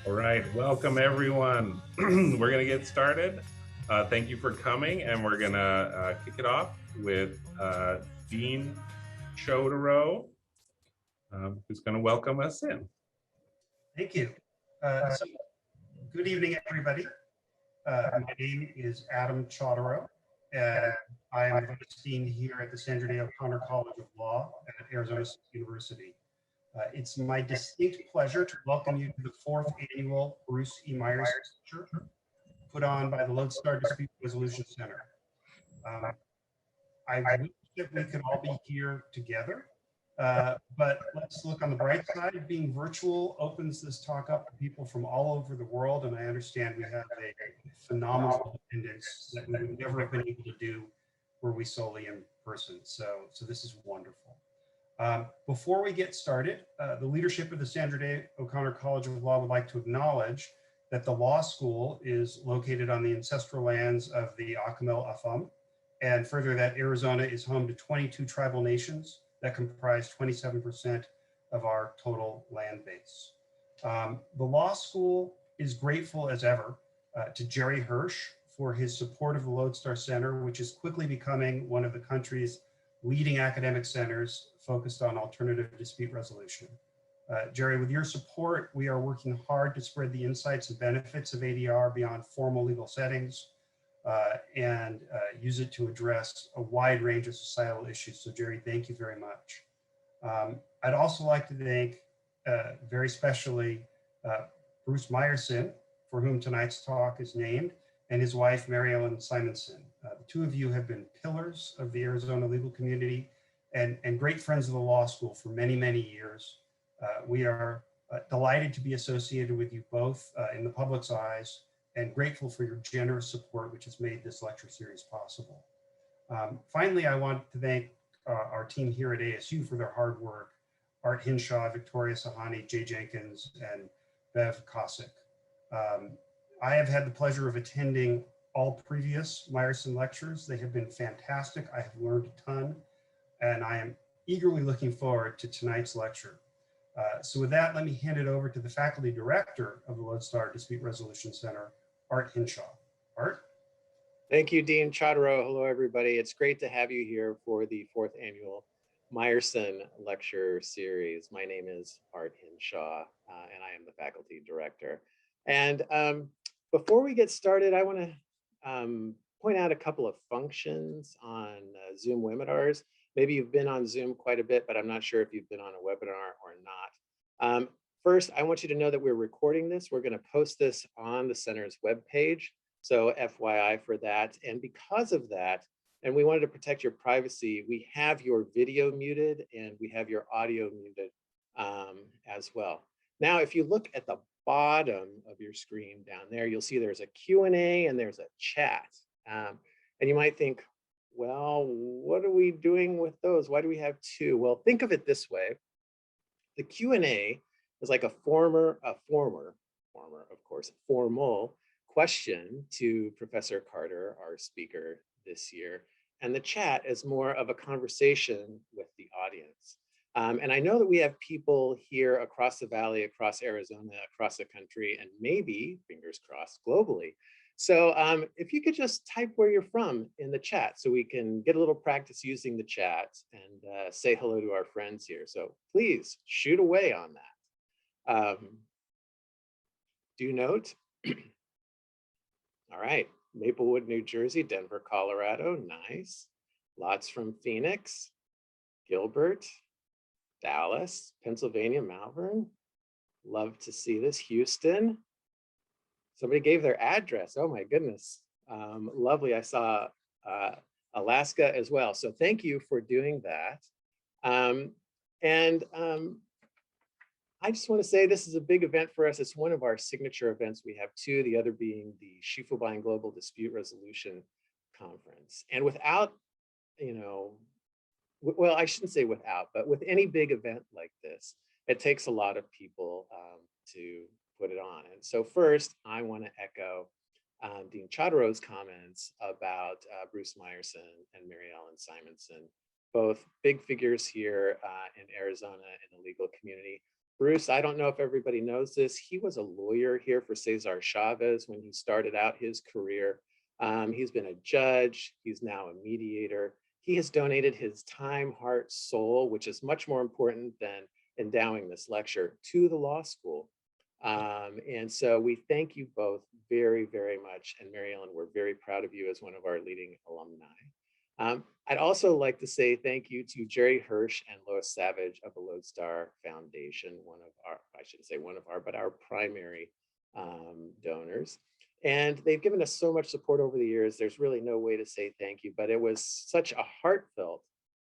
All right, welcome everyone. We're going to get started. Thank you for coming, and we're going to kick it off with Dean Chodorow, who's going to welcome us in. Thank you. So, good evening, everybody. My name is Adam Chodorow, and I am Vice Dean here at the Sandra Day O'Connor College of Law at Arizona State University. It's my distinct pleasure to welcome you to the 4th annual Bruce E. Meyerson Lecture put on by the Lodestar Dispute Resolution Center. I wish that we could all be here together, but let's look on the bright side. Being virtual opens this talk up to people from all over the world, and I understand we have a phenomenal attendance that we would never have been able to do were we solely in person. So this is wonderful. Before we get started, the leadership of the Sandra Day O'Connor College of Law would like to acknowledge that the law school is located on the ancestral lands of the Acamel Afam, and further that Arizona is home to 22 tribal nations that comprise 27% of our total land base. The law school is grateful as ever to Jerry Hirsch for his support of the Lodestar Center, which is quickly becoming one of the country's leading academic centers focused on alternative dispute resolution. Jerry, with your support, we are working hard to spread the insights and benefits of ADR beyond formal legal settings and use it to address a wide range of societal issues. So Jerry, thank you very much. I'd also like to thank very specially Bruce Meyerson, for whom tonight's talk is named, and his wife, Mary Ellen Simonson. The two of you have been pillars of the Arizona legal community and great friends of the law school for many, many years. We are delighted to be associated with you both in the public's eyes and grateful for your generous support, which has made this lecture series possible. Finally, I want to thank our team here at ASU for their hard work: Art Hinshaw, Victoria Sahani, Jay Jenkins, and Bev Kosick. I have had the pleasure of attending all previous Meyerson lectures. They have been fantastic. I have learned a ton, and I am eagerly looking forward to tonight's lecture. So with that, let me hand it over to the faculty director of the Lodestar Dispute Resolution Center, Art Hinshaw. Art? Thank you, Dean Chodorow. Hello, everybody. It's great to have you here for the 4th annual Meyerson Lecture Series. My name is Art Hinshaw, and I am the faculty director. And before we get started, I want to point out a couple of functions on Zoom webinars. Maybe you've been on Zoom quite a bit, but I'm not sure if you've been on a webinar or not. First, I want you to know that we're recording this. We're going to post this on the center's webpage. So FYI for that. And because of that, and we wanted to protect your privacy, we have your video muted and we have your audio muted as well. Now, if you look at the bottom of your screen down there, you'll see there's a Q&A and there's a chat. And you might think, well, what are we doing with those? Why do we have two? Well, think of it this way. The Q&A is like a formal question to Professor Carter, our speaker this year. And the chat is more of a conversation with the audience. And I know that we have people here across the valley, across Arizona, across the country, and maybe, fingers crossed, globally. So if you could just type where you're from in the chat so we can get a little practice using the chat and say hello to our friends here. So please shoot away on that. Do note, all right, Maplewood, New Jersey, Denver, Colorado, nice. Lots from Phoenix, Gilbert, Dallas, Pennsylvania, Malvern. Love to see this. Houston. Somebody gave their address. Oh my goodness. Lovely. I saw Alaska as well. So thank you for doing that. I just want to say this is a big event for us. It's one of our signature events. We have two, the other being the Schiefelbein Global Dispute Resolution Conference. And without, well, I shouldn't say without, but with any big event like this, it takes a lot of people to put it on. And so first, I want to echo Dean Chodorow's comments about Bruce Meyerson and Mary Ellen Simonson, both big figures here in Arizona in the legal community. Bruce, I don't know if everybody knows this. He was a lawyer here for Cesar Chavez when he started out his career. He's been a judge. He's now a mediator. He has donated his time, heart, soul, which is much more important than endowing this lecture, to the law school. And so we thank you both very, very much. And Mary Ellen, we're very proud of you as one of our leading alumni. I'd also like to say thank you to Jerry Hirsch and Lois Savage of the Lodestar Foundation, one of our, I shouldn't say one of our, but our primary donors. And they've given us so much support over the years. There's really no way to say thank you, but it was such a heartfelt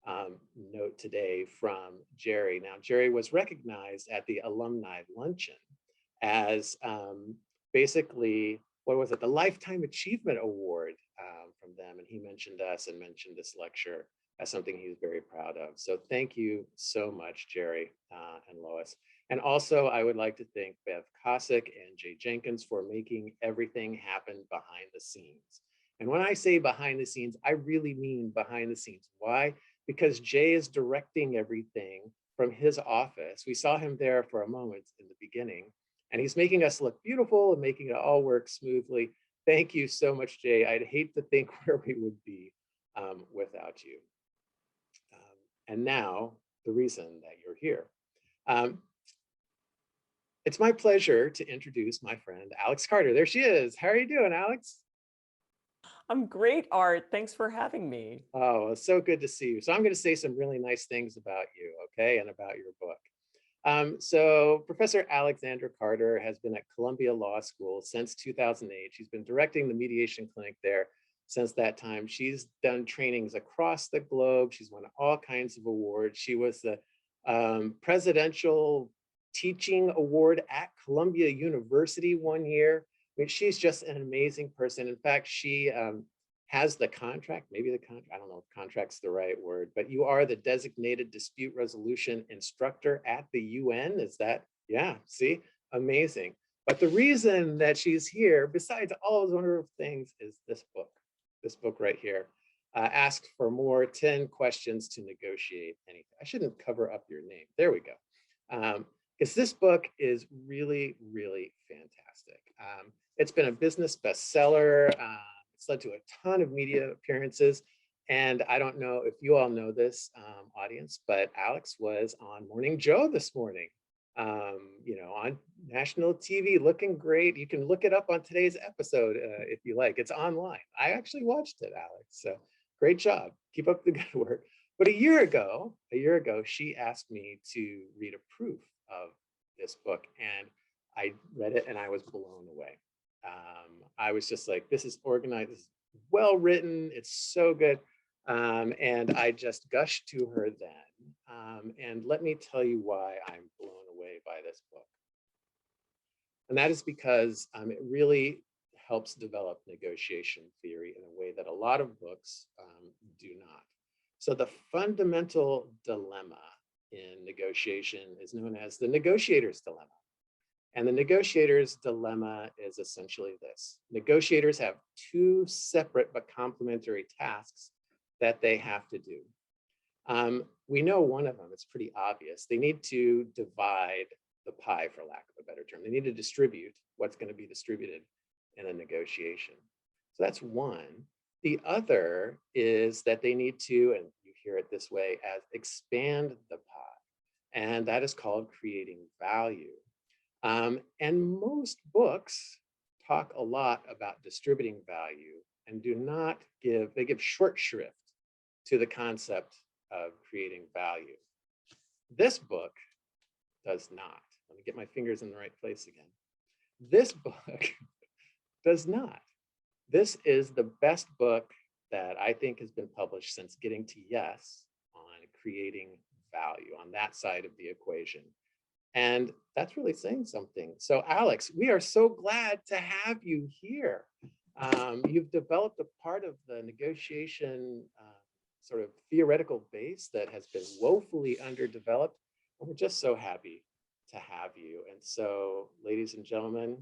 note today from Jerry. Now, Jerry was recognized at the alumni luncheon as basically, what was it, the Lifetime Achievement Award from them. And he mentioned us and mentioned this lecture as something he's very proud of. So thank you so much, Jerry and Lois. And also, I would like to thank Bev Cossack and Jay Jenkins for making everything happen behind the scenes. And when I say behind the scenes, I really mean behind the scenes. Why? Because Jay is directing everything from his office. We saw him there for a moment in the beginning, and he's making us look beautiful and making it all work smoothly. Thank you so much, Jay. I'd hate to think where we would be without you. And now, the reason that you're here. It's my pleasure to introduce my friend, Alex Carter. There she is. How are you doing, Alex? I'm great, Art. Thanks for having me. Oh, it's so good to see you. So I'm going to say some really nice things about you, okay, and about your book. So Professor Alexandra Carter has been at Columbia Law School since 2008. She's been directing the mediation clinic there since that time. She's done trainings across the globe. She's won all kinds of awards. She was the Presidential Teaching Award at Columbia University one year. I mean, she's just an amazing person. In fact, she has the contract, maybe the contract, I don't know if contract's the right word, but you are the designated dispute resolution instructor at the UN. Is that, yeah, see, amazing. But the reason that she's here, besides all those wonderful things, is this book right here. Ask for more 10 questions to negotiate anything. I shouldn't cover up your name. There we go. Because this book is really, really fantastic. It's been a business bestseller. It's led to a ton of media appearances. And I don't know if you all know this, audience, but Alex was on Morning Joe this morning, you know, on national TV, looking great. You can look it up on today's episode if you like. It's online. I actually watched it, Alex. So great job. Keep up the good work. But a year ago, she asked me to read a proof of this book, and I read it and I was blown away. I was just like, this is organized, this is well written, it's so good. And I just gushed to her then. And let me tell you why I'm blown away by this book. And that is because it really helps develop negotiation theory in a way that a lot of books do not. So the fundamental dilemma in negotiation is known as the negotiator's dilemma. And the negotiator's dilemma is essentially this. Negotiators have two separate but complementary tasks that they have to do. We know one of them, it's pretty obvious. They need to divide the pie, for lack of a better term. They need to distribute what's going to be distributed in a negotiation. So that's one. The other is that they need to, and you hear it this way, as expand the pie. And that is called creating value. And most books talk a lot about distributing value and do not give, they give short shrift to the concept of creating value. This book does not. Let me get my fingers in the right place again. This book does not. This is the best book that I think has been published since Getting to Yes on creating value, on that side of the equation. And that's really saying something. So Alex, we are so glad to have you here. You've developed a part of the negotiation sort of theoretical base that has been woefully underdeveloped. And we're just so happy to have you. And so, ladies and gentlemen,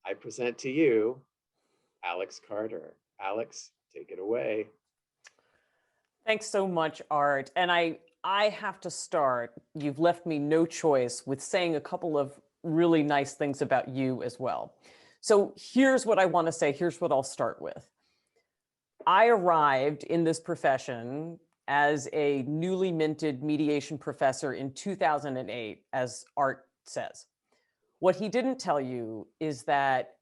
I present to you, Alex Carter. Alex, take it away. Thanks so much, Art. And I have to start. You've left me no choice with saying a couple of really nice things about you as well. So here's what I want to say. Here's what I'll start with. I arrived in this profession as a newly minted mediation professor in 2008, as Art says. What he didn't tell you is that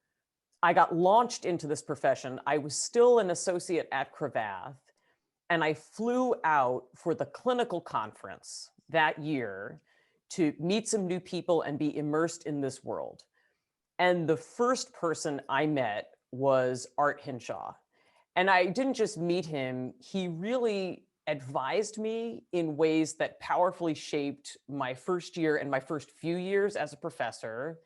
I got launched into this profession. I was still an associate at Cravath, and I flew out for the clinical conference that year to meet some new people and be immersed in this world. And the first person I met was Art Hinshaw. And I didn't just meet him, he really advised me in ways that powerfully shaped my first year and my first few years as a professor,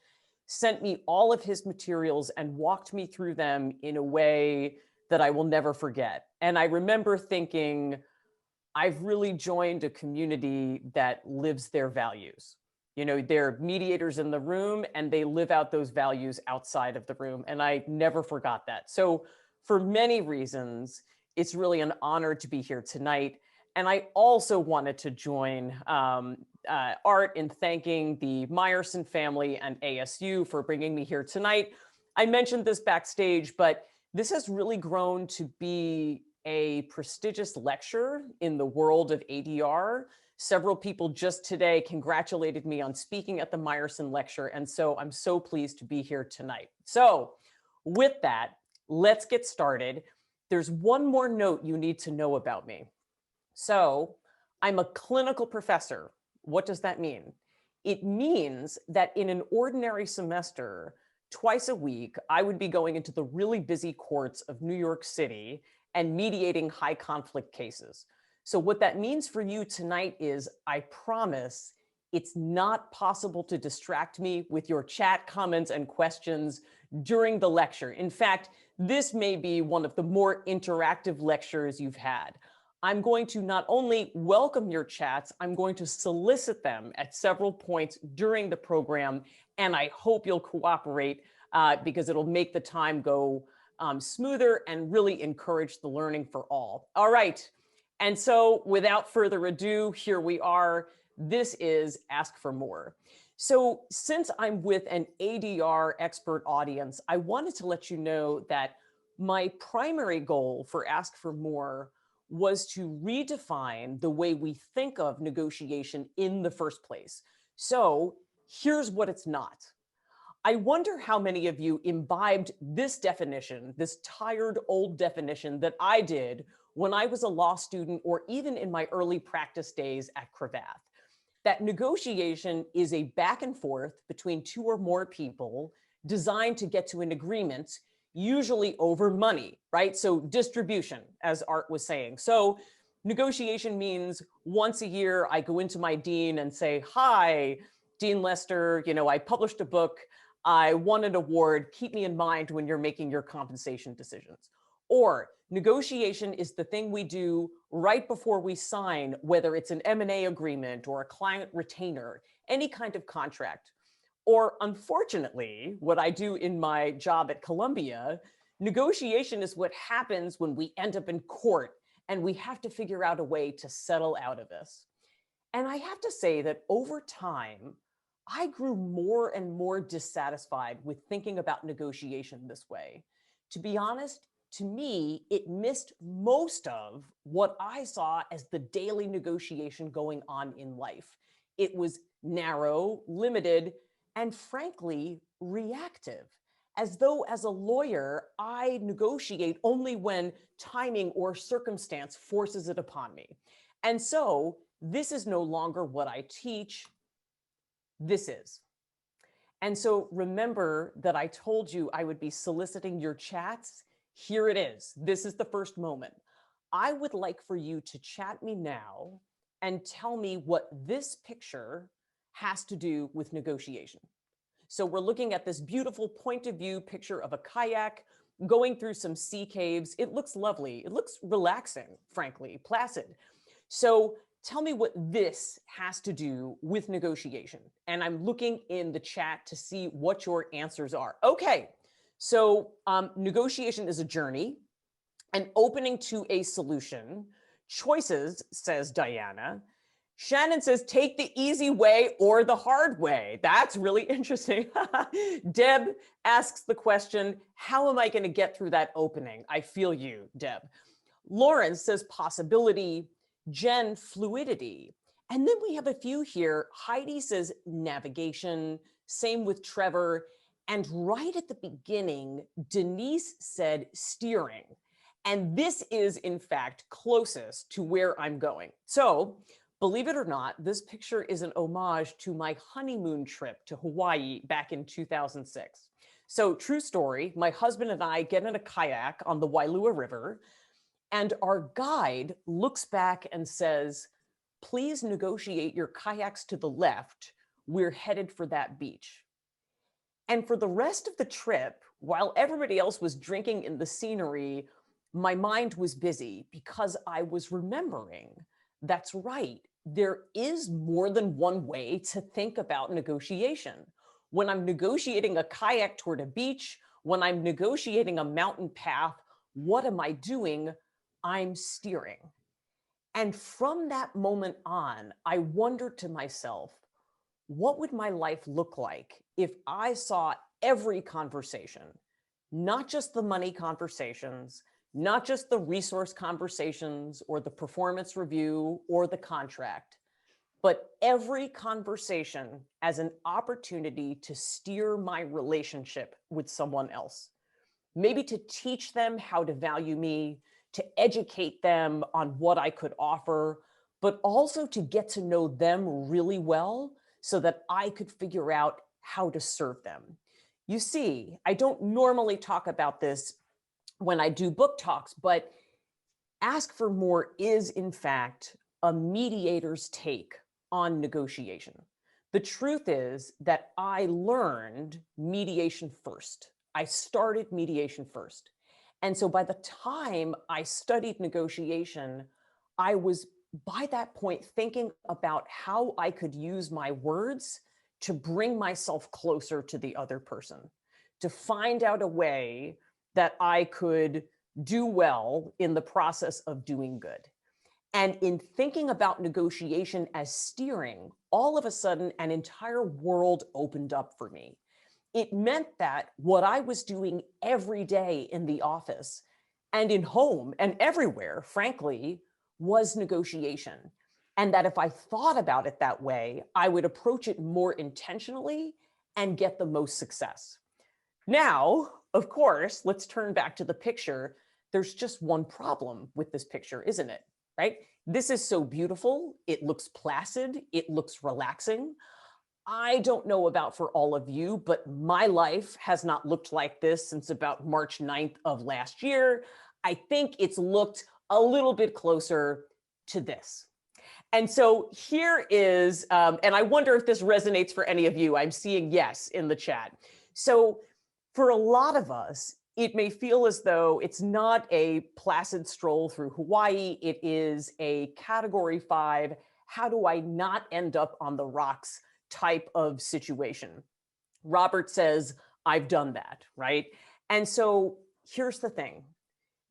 sent me all of his materials and walked me through them in a way that I will never forget. And I remember thinking, I've really joined a community that lives their values. You know, they're mediators in the room and they live out those values outside of the room. And I never forgot that. So for many reasons, it's really an honor to be here tonight. And I also wanted to join Art in thanking the Meyerson family and ASU for bringing me here tonight. I mentioned this backstage, but this has really grown to be a prestigious lecture in the world of ADR. Several people just today congratulated me on speaking at the Meyerson lecture, and so I'm so pleased to be here tonight. So with that, let's get started. There's one more note you need to know about me. So I'm a clinical professor. What does that mean? It means that in an ordinary semester, twice a week, I would be going into the really busy courts of New York City and mediating high conflict cases. So what that means for you tonight is, I promise it's not possible to distract me with your chat comments and questions during the lecture. In fact, this may be one of the more interactive lectures you've had. I'm going to not only welcome your chats, I'm going to solicit them at several points during the program, and I hope you'll cooperate because it'll make the time go smoother and really encourage the learning for all. All right, and so without further ado, here we are. This is Ask for More. So since I'm with an ADR expert audience, I wanted to let you know that my primary goal for Ask for More was to redefine the way we think of negotiation in the first place. So here's what it's not. I wonder how many of you imbibed this definition, this tired old definition that I did when I was a law student or even in my early practice days at Cravath, that negotiation is a back and forth between two or more people designed to get to an agreement, usually over money, right? So distribution, as Art was saying. So negotiation means once a year, I go into my dean and say, hi, Dean Lester, you know, I published a book, I won an award, keep me in mind when you're making your compensation decisions. Or negotiation is the thing we do right before we sign, whether it's an M&A agreement or a client retainer, any kind of contract. Or unfortunately, what I do in my job at Columbia, negotiation is what happens when we end up in court and we have to figure out a way to settle out of this. And I have to say that over time, I grew more and more dissatisfied with thinking about negotiation this way. To be honest, to me, it missed most of what I saw as the daily negotiation going on in life. It was narrow, limited, and frankly, reactive, as though as a lawyer, I negotiate only when timing or circumstance forces it upon me. And so this is no longer what I teach, this is. And so remember that I told you I would be soliciting your chats. Here it is. This is the first moment. I would like for you to chat me now and tell me what this picture has to do with negotiation. So we're looking at this beautiful point of view picture of a kayak going through some sea caves. It looks lovely. It looks relaxing, frankly, placid. So tell me what this has to do with negotiation. And I'm looking in the chat to see what your answers are. Okay, so negotiation is a journey, an opening to a solution. Choices, says Diana. Shannon says, take the easy way or the hard way. That's really interesting. Deb asks the question, how am I going to get through that opening? I feel you, Deb. Lauren says possibility. Jen, fluidity. And then we have a few here. Heidi says navigation. Same with Trevor. And right at the beginning, Denise said steering. And this is, in fact, closest to where I'm going. So, believe it or not, this picture is an homage to my honeymoon trip to Hawaii back in 2006. So, true story, my husband and I get in a kayak on the Wailua River, and our guide looks back and says, please negotiate your kayaks to the left. We're headed for that beach. And for the rest of the trip, while everybody else was drinking in the scenery, my mind was busy because I was remembering, that's right, there is more than one way to think about negotiation. When I'm negotiating a kayak toward a beach, when I'm negotiating a mountain path, what am I doing? I'm steering. And from that moment on, I wondered to myself, what would my life look like if I saw every conversation, not just the money conversations, not just the resource conversations or the performance review or the contract, but every conversation as an opportunity to steer my relationship with someone else. Maybe to teach them how to value me, to educate them on what I could offer, but also to get to know them really well so that I could figure out how to serve them. You see, I don't normally talk about this when I do book talks, but Ask for More is, in fact, a mediator's take on negotiation. The truth is that I learned mediation first. I started mediation first. And so by the time I studied negotiation, I was by that point thinking about how I could use my words to bring myself closer to the other person, to find out a way that I could do well in the process of doing good. And in thinking about negotiation as steering, all of a sudden, an entire world opened up for me. It meant that what I was doing every day in the office and in home and everywhere, frankly, was negotiation. And that if I thought about it that way, I would approach it more intentionally and get the most success. Now, of course, let's turn back to the picture. There's just one problem with this picture, isn't it? Right? This is so beautiful. It looks placid. It looks relaxing. I don't know about for all of you, but my life has not looked like this since about March 9th of last year. I think it's looked a little bit closer to this. And so here is, and I wonder if this resonates for any of you. I'm seeing yes in the chat. So for a lot of us, it may feel as though it's not a placid stroll through Hawaii. It is a category 5, how do I not end up on the rocks type of situation. Robert says, I've done that, right? And so here's the thing.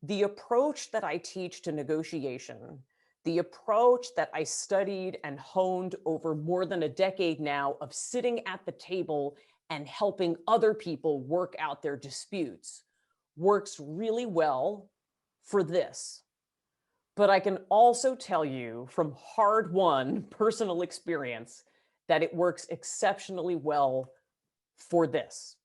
The approach that I teach to negotiation, the approach that I studied and honed over more than a decade now of sitting at the table and helping other people work out their disputes, works really well for this. But I can also tell you from hard-won personal experience that it works exceptionally well for this.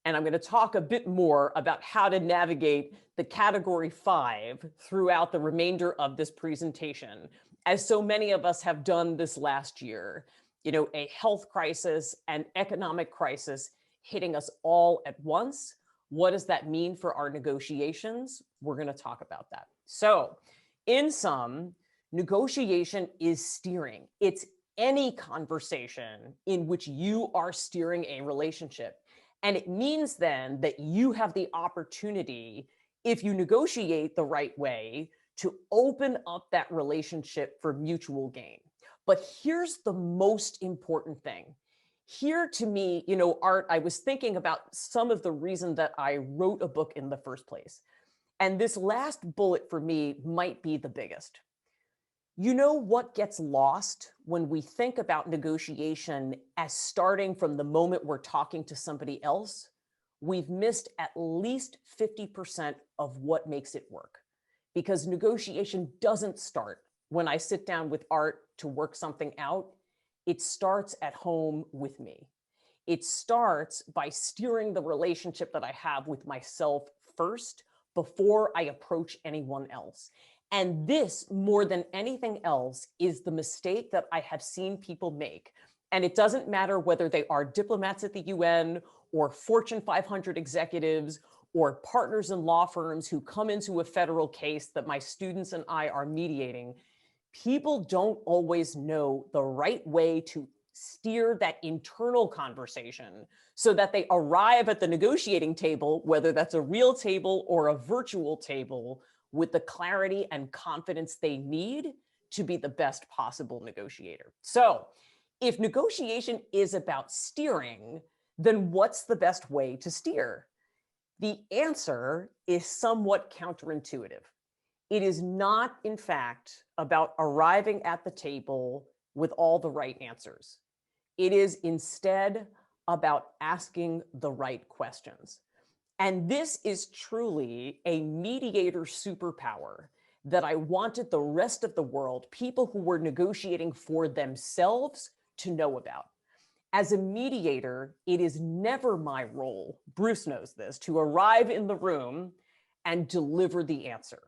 And I'm going to talk a bit more about how to navigate the category 5 throughout the remainder of this presentation, as so many of us have done this last year. You know, a health crisis, an economic crisis hitting us all at once. What does that mean for our negotiations? We're going to talk about that. So, in sum, negotiation is steering. It's any conversation in which you are steering a relationship. And it means then that you have the opportunity, if you negotiate the right way, to open up that relationship for mutual gain. But here's the most important thing. Here to me, you know, Art, I was thinking about some of the reason that I wrote a book in the first place. And this last bullet for me might be the biggest. You know what gets lost when we think about negotiation as starting from the moment we're talking to somebody else? We've missed at least 50% of what makes it work. Because negotiation doesn't start when I sit down with Art to work something out. It starts at home with me. It starts by steering the relationship that I have with myself first before I approach anyone else. And this, more than anything else, is the mistake that I have seen people make. And it doesn't matter whether they are diplomats at the UN or Fortune 500 executives or partners in law firms who come into a federal case that my students and I are mediating. People don't always know the right way to steer that internal conversation so that they arrive at the negotiating table, whether that's a real table or a virtual table, with the clarity and confidence they need to be the best possible negotiator. So if negotiation is about steering, then what's the best way to steer? The answer is somewhat counterintuitive. It is not, in fact, about arriving at the table with all the right answers. It is instead about asking the right questions. And this is truly a mediator superpower that I wanted the rest of the world, people who were negotiating for themselves, to know about. As a mediator, it is never my role, Bruce knows this, to arrive in the room and deliver the answer.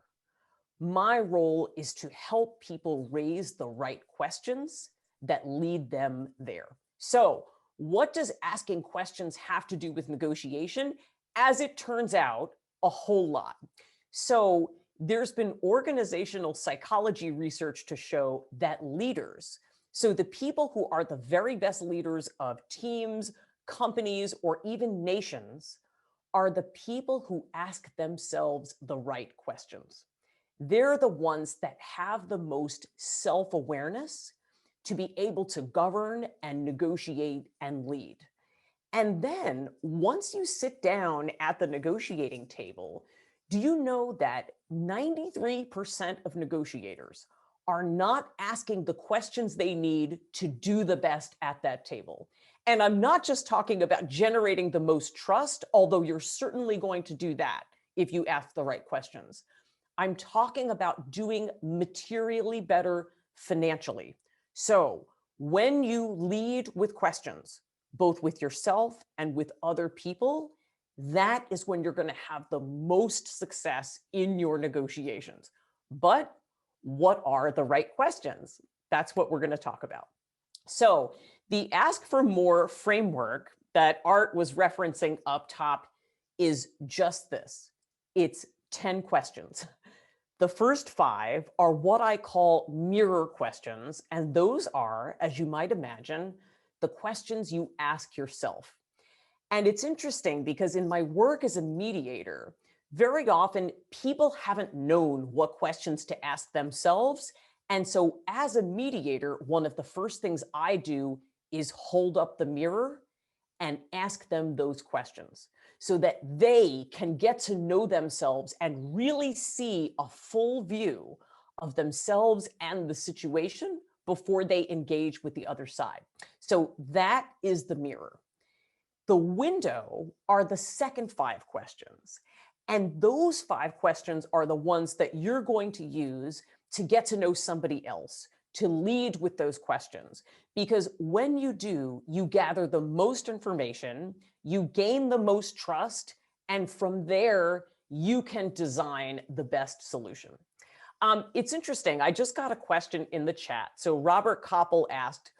My role is to help people raise the right questions that lead them there. So what does asking questions have to do with negotiation? As it turns out, a whole lot. So there's been organizational psychology research to show that leaders, so the people who are the very best leaders of teams, companies, or even nations, are the people who ask themselves the right questions. They're the ones that have the most self-awareness to be able to govern and negotiate and lead. And then once you sit down at the negotiating table, do you know that 93% of negotiators are not asking the questions they need to do the best at that table? And I'm not just talking about generating the most trust, although you're certainly going to do that if you ask the right questions. I'm talking about doing materially better financially. So when you lead with questions, both with yourself and with other people, that is when you're going to have the most success in your negotiations. But what are the right questions? That's what we're going to talk about. So the Ask for More framework that Art was referencing up top is just this. It's 10 questions. The first 5 are what I call mirror questions, and those are, as you might imagine, the questions you ask yourself. And it's interesting because in my work as a mediator, very often people haven't known what questions to ask themselves. And so as a mediator, one of the first things I do is hold up the mirror and ask them those questions so that they can get to know themselves and really see a full view of themselves and the situation before they engage with the other side. So that is the mirror. The window are the second 5 questions. And those 5 questions are the ones that you're going to use to get to know somebody else, to lead with those questions. Because when you do, you gather the most information, you gain the most trust, and from there, you can design the best solution. It's interesting. I just got a question in the chat. So Robert Koppel asked,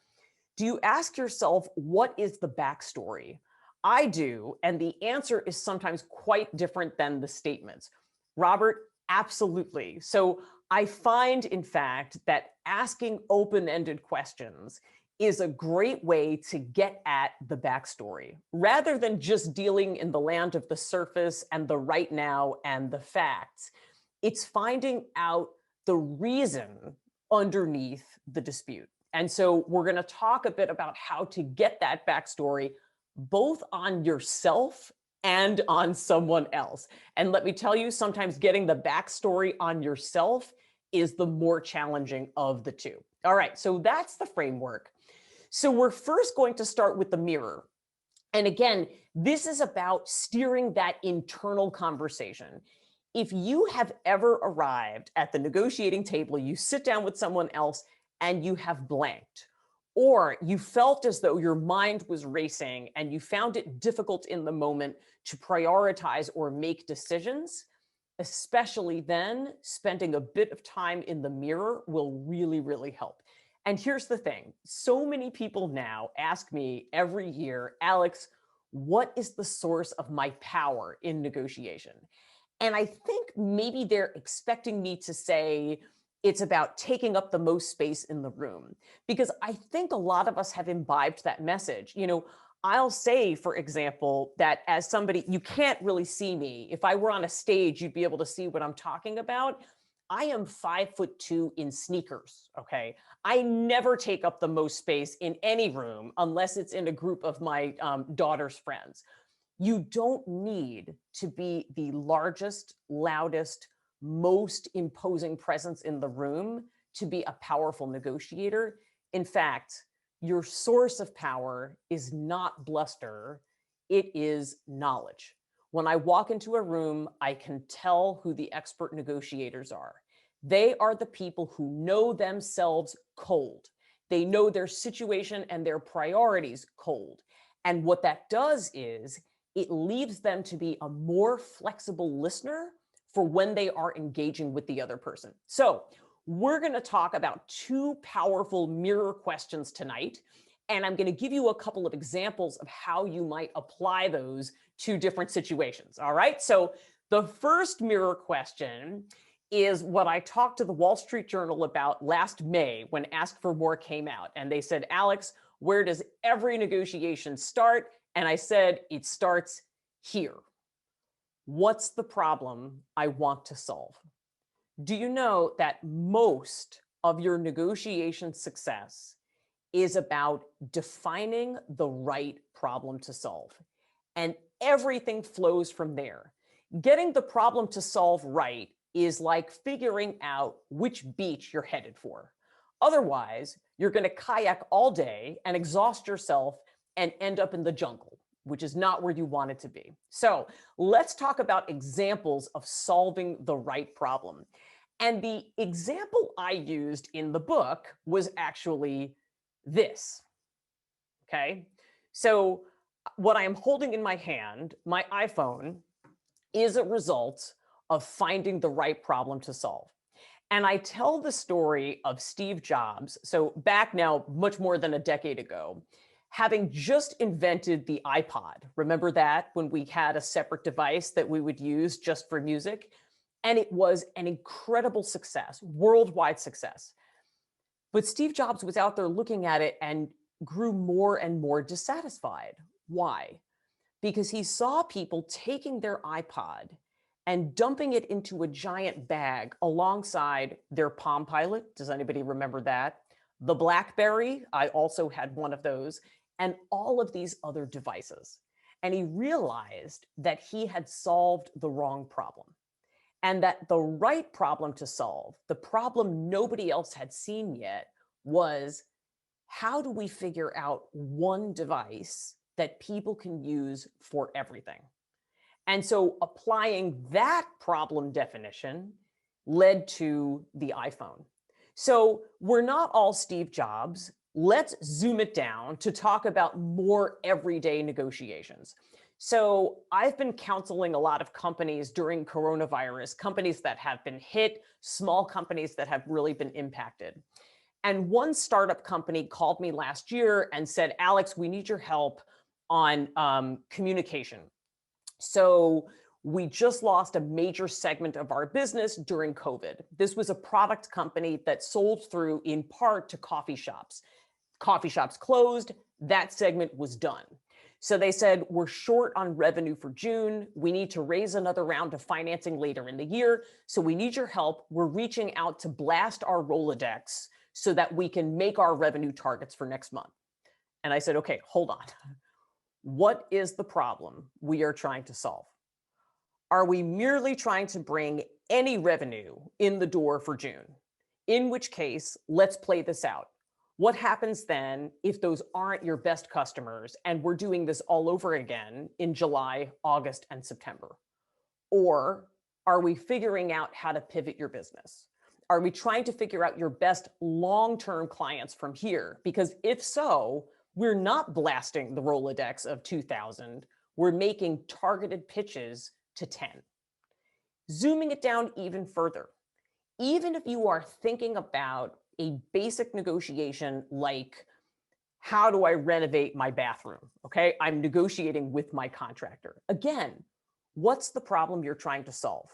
do you ask yourself, what is the backstory? I do, and the answer is sometimes quite different than the statements. Robert, absolutely. So I find, in fact, that asking open-ended questions is a great way to get at the backstory, rather than just dealing in the land of the surface and the right now and the facts. It's finding out the reason underneath the dispute. And so we're going to talk a bit about how to get that backstory both on yourself and on someone else. And let me tell you, sometimes getting the backstory on yourself is the more challenging of the two. All right, so that's the framework. So we're first going to start with the mirror. And again, this is about steering that internal conversation. If you have ever arrived at the negotiating table, you sit down with someone else and you have blanked, or you felt as though your mind was racing and you found it difficult in the moment to prioritize or make decisions, especially then, spending a bit of time in the mirror will really, really help. And here's the thing. So many people now ask me every year, Alex, what is the source of my power in negotiation? And I think maybe they're expecting me to say, it's about taking up the most space in the room, because I think a lot of us have imbibed that message. You know, I'll say, for example, that as somebody, you can't really see me. If I were on a stage, you'd be able to see what I'm talking about. I am 5'2" in sneakers, okay? I never take up the most space in any room unless it's in a group of my daughter's friends. You don't need to be the largest, loudest, most imposing presence in the room to be a powerful negotiator. In fact, your source of power is not bluster, it is knowledge. When I walk into a room, I can tell who the expert negotiators are. They are the people who know themselves cold. They know their situation and their priorities cold. And what that does is it leaves them to be a more flexible listener for when they are engaging with the other person. So we're going to talk about two powerful mirror questions tonight. And I'm going to give you a couple of examples of how you might apply those to different situations. All right. So the first mirror question is what I talked to the Wall Street Journal about last May when Ask for More came out. And they said, Alex, where does every negotiation start? And I said, it starts here. What's the problem I want to solve? Do you know that most of your negotiation success is about defining the right problem to solve? And everything flows from there. Getting the problem to solve right is like figuring out which beach you're headed for. Otherwise, you're going to kayak all day and exhaust yourself and end up in the jungle, which is not where you want it to be. So let's talk about examples of solving the right problem. And the example I used in the book was actually this. Okay. So what I am holding in my hand, my iPhone, is a result of finding the right problem to solve. And I tell the story of Steve Jobs, so back now much more than a decade ago, having just invented the iPod. Remember that, when we had a separate device that we would use just for music? And it was an incredible success, worldwide success. But Steve Jobs was out there looking at it and grew more and more dissatisfied. Why? Because he saw people taking their iPod and dumping it into a giant bag alongside their Palm Pilot. Does anybody remember that? The BlackBerry, I also had one of those, and all of these other devices. And he realized that he had solved the wrong problem, and that the right problem to solve, the problem nobody else had seen yet, was how do we figure out one device that people can use for everything? And so applying that problem definition led to the iPhone. So we're not all Steve Jobs. Let's zoom it down to talk about more everyday negotiations. So I've been counseling a lot of companies during coronavirus, companies that have been hit, small companies that have really been impacted. And one startup company called me last year and said, Alex, we need your help on communication. So we just lost a major segment of our business during COVID. This was a product company that sold through in part to coffee shops. Coffee shops closed, that segment was done. So they said, we're short on revenue for June. We need to raise another round of financing later in the year. So we need your help. We're reaching out to blast our Rolodex so that we can make our revenue targets for next month. And I said, okay, hold on. What is the problem we are trying to solve? Are we merely trying to bring any revenue in the door for June? In which case, let's play this out. What happens then if those aren't your best customers and we're doing this all over again in July, August, and September? Or are we figuring out how to pivot your business? Are we trying to figure out your best long-term clients from here? Because if so, we're not blasting the Rolodex of 2,000. We're making targeted pitches to 10. Zooming it down even further, even if you are thinking about a basic negotiation like, how do I renovate my bathroom? Okay, I'm negotiating with my contractor. Again, what's the problem you're trying to solve?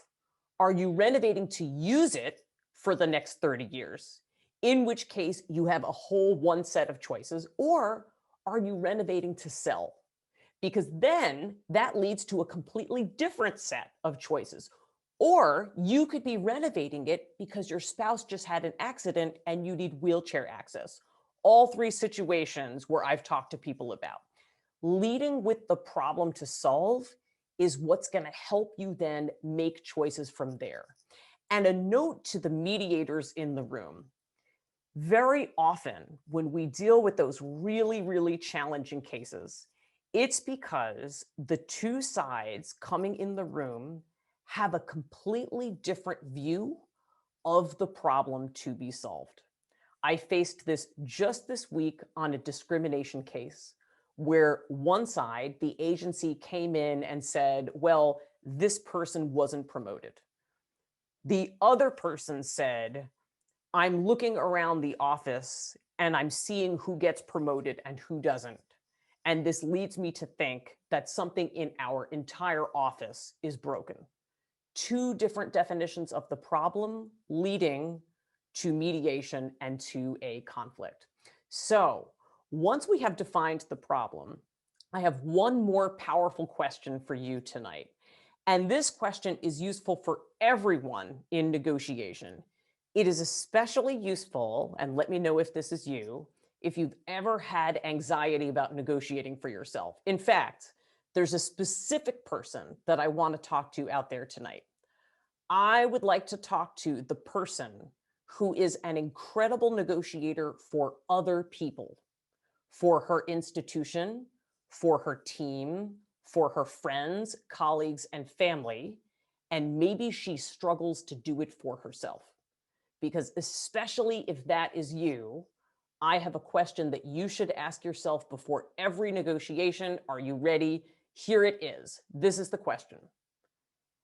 Are you renovating to use it for the next 30 years? In which case you have a whole one set of choices. Or are you renovating to sell? Because then that leads to a completely different set of choices. Or you could be renovating it because your spouse just had an accident and you need wheelchair access. All three situations where I've talked to people about. Leading with the problem to solve is what's going to help you then make choices from there. And a note to the mediators in the room. Very often when we deal with those really, really challenging cases, it's because the two sides coming in the room have a completely different view of the problem to be solved. I faced this just this week on a discrimination case where one side, the agency, came in and said, well, this person wasn't promoted. The other person said, I'm looking around the office and I'm seeing who gets promoted and who doesn't. And this leads me to think that something in our entire office is broken. Two different definitions of the problem leading to mediation and to a conflict. So once we have defined the problem, I have one more powerful question for you tonight. And this question is useful for everyone in negotiation. It is especially useful, and let me know if this is you, if you've ever had anxiety about negotiating for yourself. In fact, there's a specific person that I want to talk to out there tonight. I would like to talk to the person who is an incredible negotiator for other people, for her institution, for her team, for her friends, colleagues, and family, and maybe she struggles to do it for herself. Because especially if that is you, I have a question that you should ask yourself before every negotiation. Are you ready? Here it is. This is the question.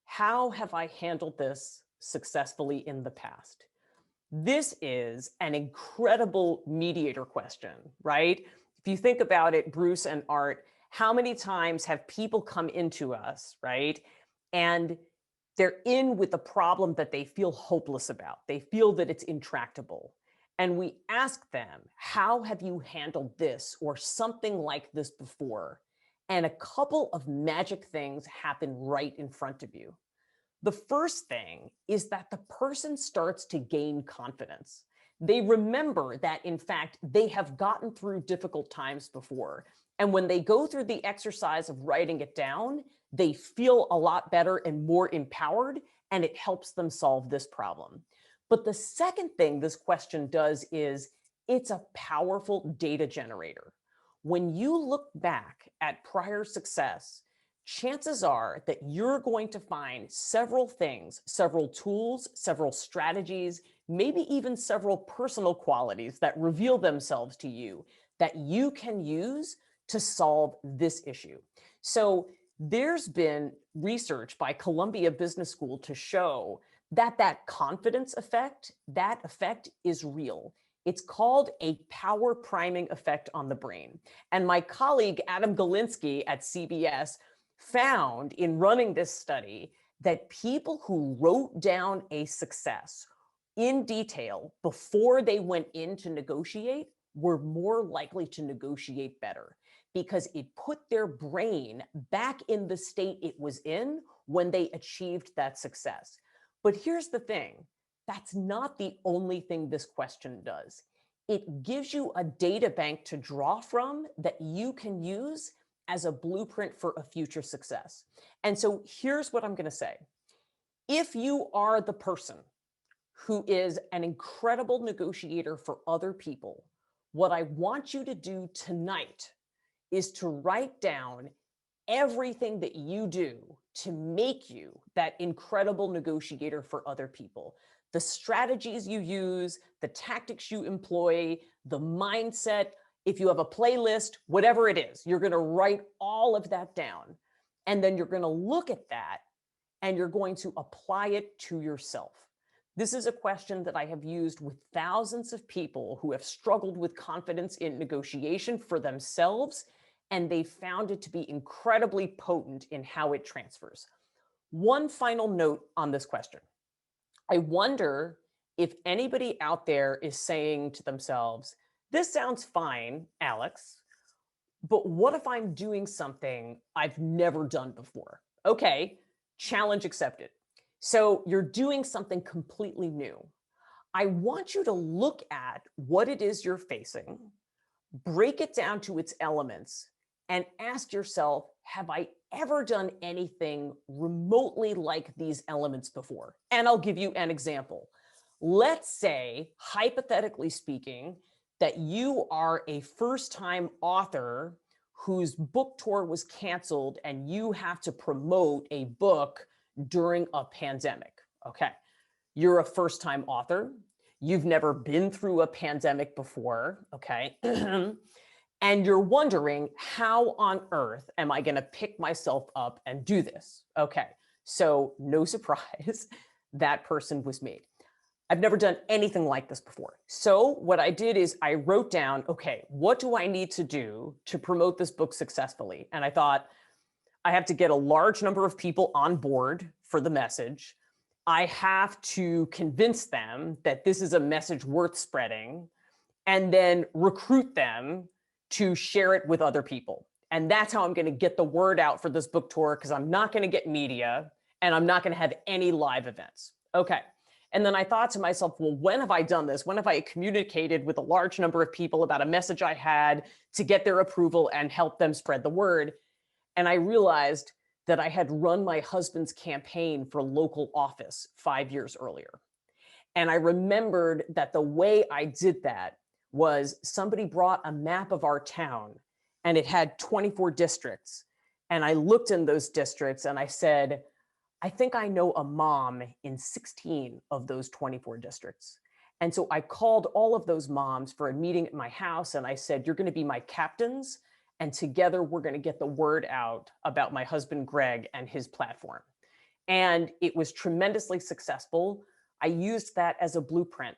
How have I handled this successfully in the past? This is an incredible mediator question, right? If you think about it, Bruce and Art, how many times have people come into us, right? And they're in with a problem that they feel hopeless about. They feel that it's intractable. And we ask them, how have you handled this or something like this before? And a couple of magic things happen right in front of you. The first thing is that the person starts to gain confidence. They remember that, in fact, they have gotten through difficult times before. And when they go through the exercise of writing it down, they feel a lot better and more empowered, and it helps them solve this problem. But the second thing this question does is it's a powerful data generator. When you look back at prior success, chances are that you're going to find several things, several tools, several strategies, maybe even several personal qualities that reveal themselves to you that you can use to solve this issue. So there's been research by Columbia Business School to show that that confidence effect, that effect is real. It's called a power priming effect on the brain. And my colleague, Adam Galinsky at CBS, found in running this study that people who wrote down a success in detail before they went in to negotiate were more likely to negotiate better because it put their brain back in the state it was in when they achieved that success. But here's the thing, that's not the only thing this question does. It gives you a data bank to draw from that you can use as a blueprint for a future success. And so here's what I'm going to say. If you are the person who is an incredible negotiator for other people, what I want you to do tonight is to write down everything that you do to make you that incredible negotiator for other people. The strategies you use, the tactics you employ, the mindset, if you have a playlist, whatever it is, you're going to write all of that down. And then you're going to look at that and you're going to apply it to yourself. This is a question that I have used with thousands of people who have struggled with confidence in negotiation for themselves, and they found it to be incredibly potent in how it transfers. One final note on this question. I wonder if anybody out there is saying to themselves, this sounds fine, Alex, but what if I'm doing something I've never done before? Okay, challenge accepted. So you're doing something completely new. I want you to look at what it is you're facing, break it down to its elements, and ask yourself, have I ever done anything remotely like these elements before? And I'll give you an example. Let's say, hypothetically speaking, that you are a first-time author whose book tour was canceled and you have to promote a book during a pandemic. Okay, you're a first-time author. You've never been through a pandemic before, okay? And you're wondering, how on earth am I going to pick myself up and do this? Okay, so no surprise, that person was me. I've never done anything like this before. So what I did is I wrote down, okay, what do I need to do to promote this book successfully? And I thought, I have to get a large number of people on board for the message. I have to convince them that this is a message worth spreading, and then recruit them to share it with other people. And that's how I'm going to get the word out for this book tour, because I'm not going to get media and I'm not going to have any live events. Okay. And then I thought to myself, well, when have I done this? When have I communicated with a large number of people about a message I had to get their approval and help them spread the word? And I realized that I had run my husband's campaign for local office 5 years earlier. And I remembered that the way I did that was somebody brought a map of our town and it had 24 districts. And I looked in those districts and I said, I think I know a mom in 16 of those 24 districts. And so I called all of those moms for a meeting at my house and I said, you're going to be my captains. And together we're going to get the word out about my husband, Greg, and his platform. And it was tremendously successful. I used that as a blueprint.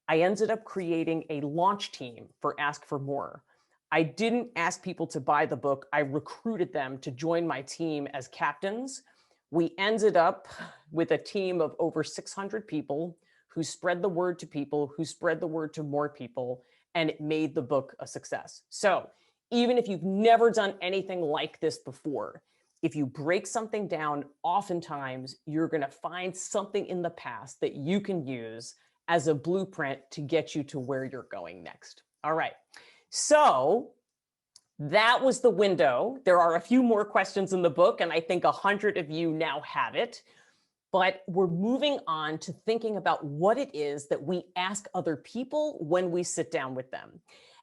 I ended up creating a launch team for Ask for More. I didn't ask people to buy the book. I recruited them to join my team as captains. We ended up with a team of over 600 people who spread the word to people, who spread the word to more people, and it made the book a success. So even if you've never done anything like this before, if you break something down, oftentimes you're going to find something in the past that you can use as a blueprint to get you to where you're going next. All right. So that was the window. There are a few more questions in the book, and I think 100 of you now have it. But we're moving on to thinking about what it is that we ask other people when we sit down with them.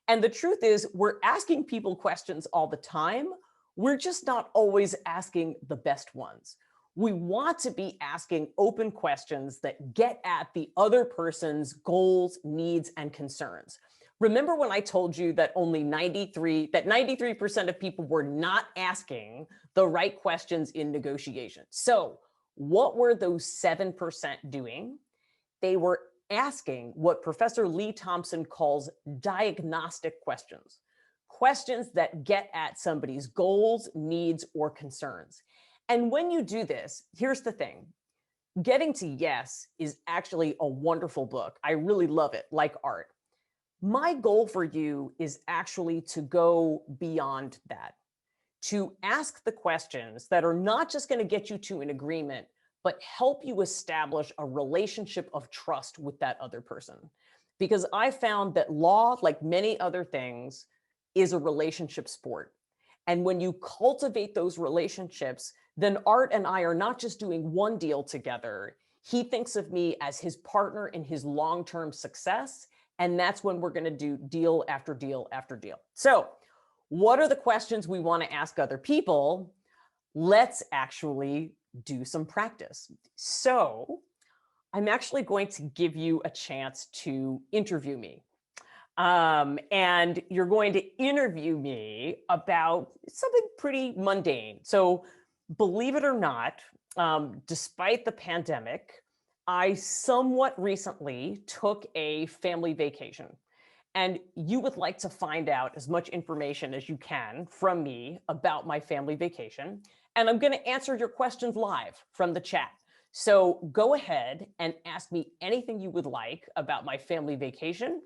And the truth is, we're asking people questions all the time. We're just not always asking the best ones. We want to be asking open questions that get at the other person's goals, needs, and concerns. Remember when I told you that 93% of people were not asking the right questions in negotiation? So what were those 7% doing? They were asking what Professor Lee Thompson calls diagnostic questions, questions that get at somebody's goals, needs, or concerns. And when you do this, here's the thing. Getting to Yes is actually a wonderful book. I really love it, like art. My goal for you is actually to go beyond that, to ask the questions that are not just going to get you to an agreement, but help you establish a relationship of trust with that other person. Because I found that law, like many other things, is a relationship sport. And when you cultivate those relationships, then Art and I are not just doing one deal together. He thinks of me as his partner in his long-term success. And that's when we're going to do deal after deal after deal. So what are the questions we want to ask other people? Let's actually do some practice. So I'm actually going to give you a chance to interview me. And you're going to interview me about something pretty mundane. So believe it or not, despite the pandemic, I somewhat recently took a family vacation. And you would like to find out as much information as you can from me about my family vacation. And I'm going to answer your questions live from the chat. So go ahead and ask me anything you would like about my family vacation.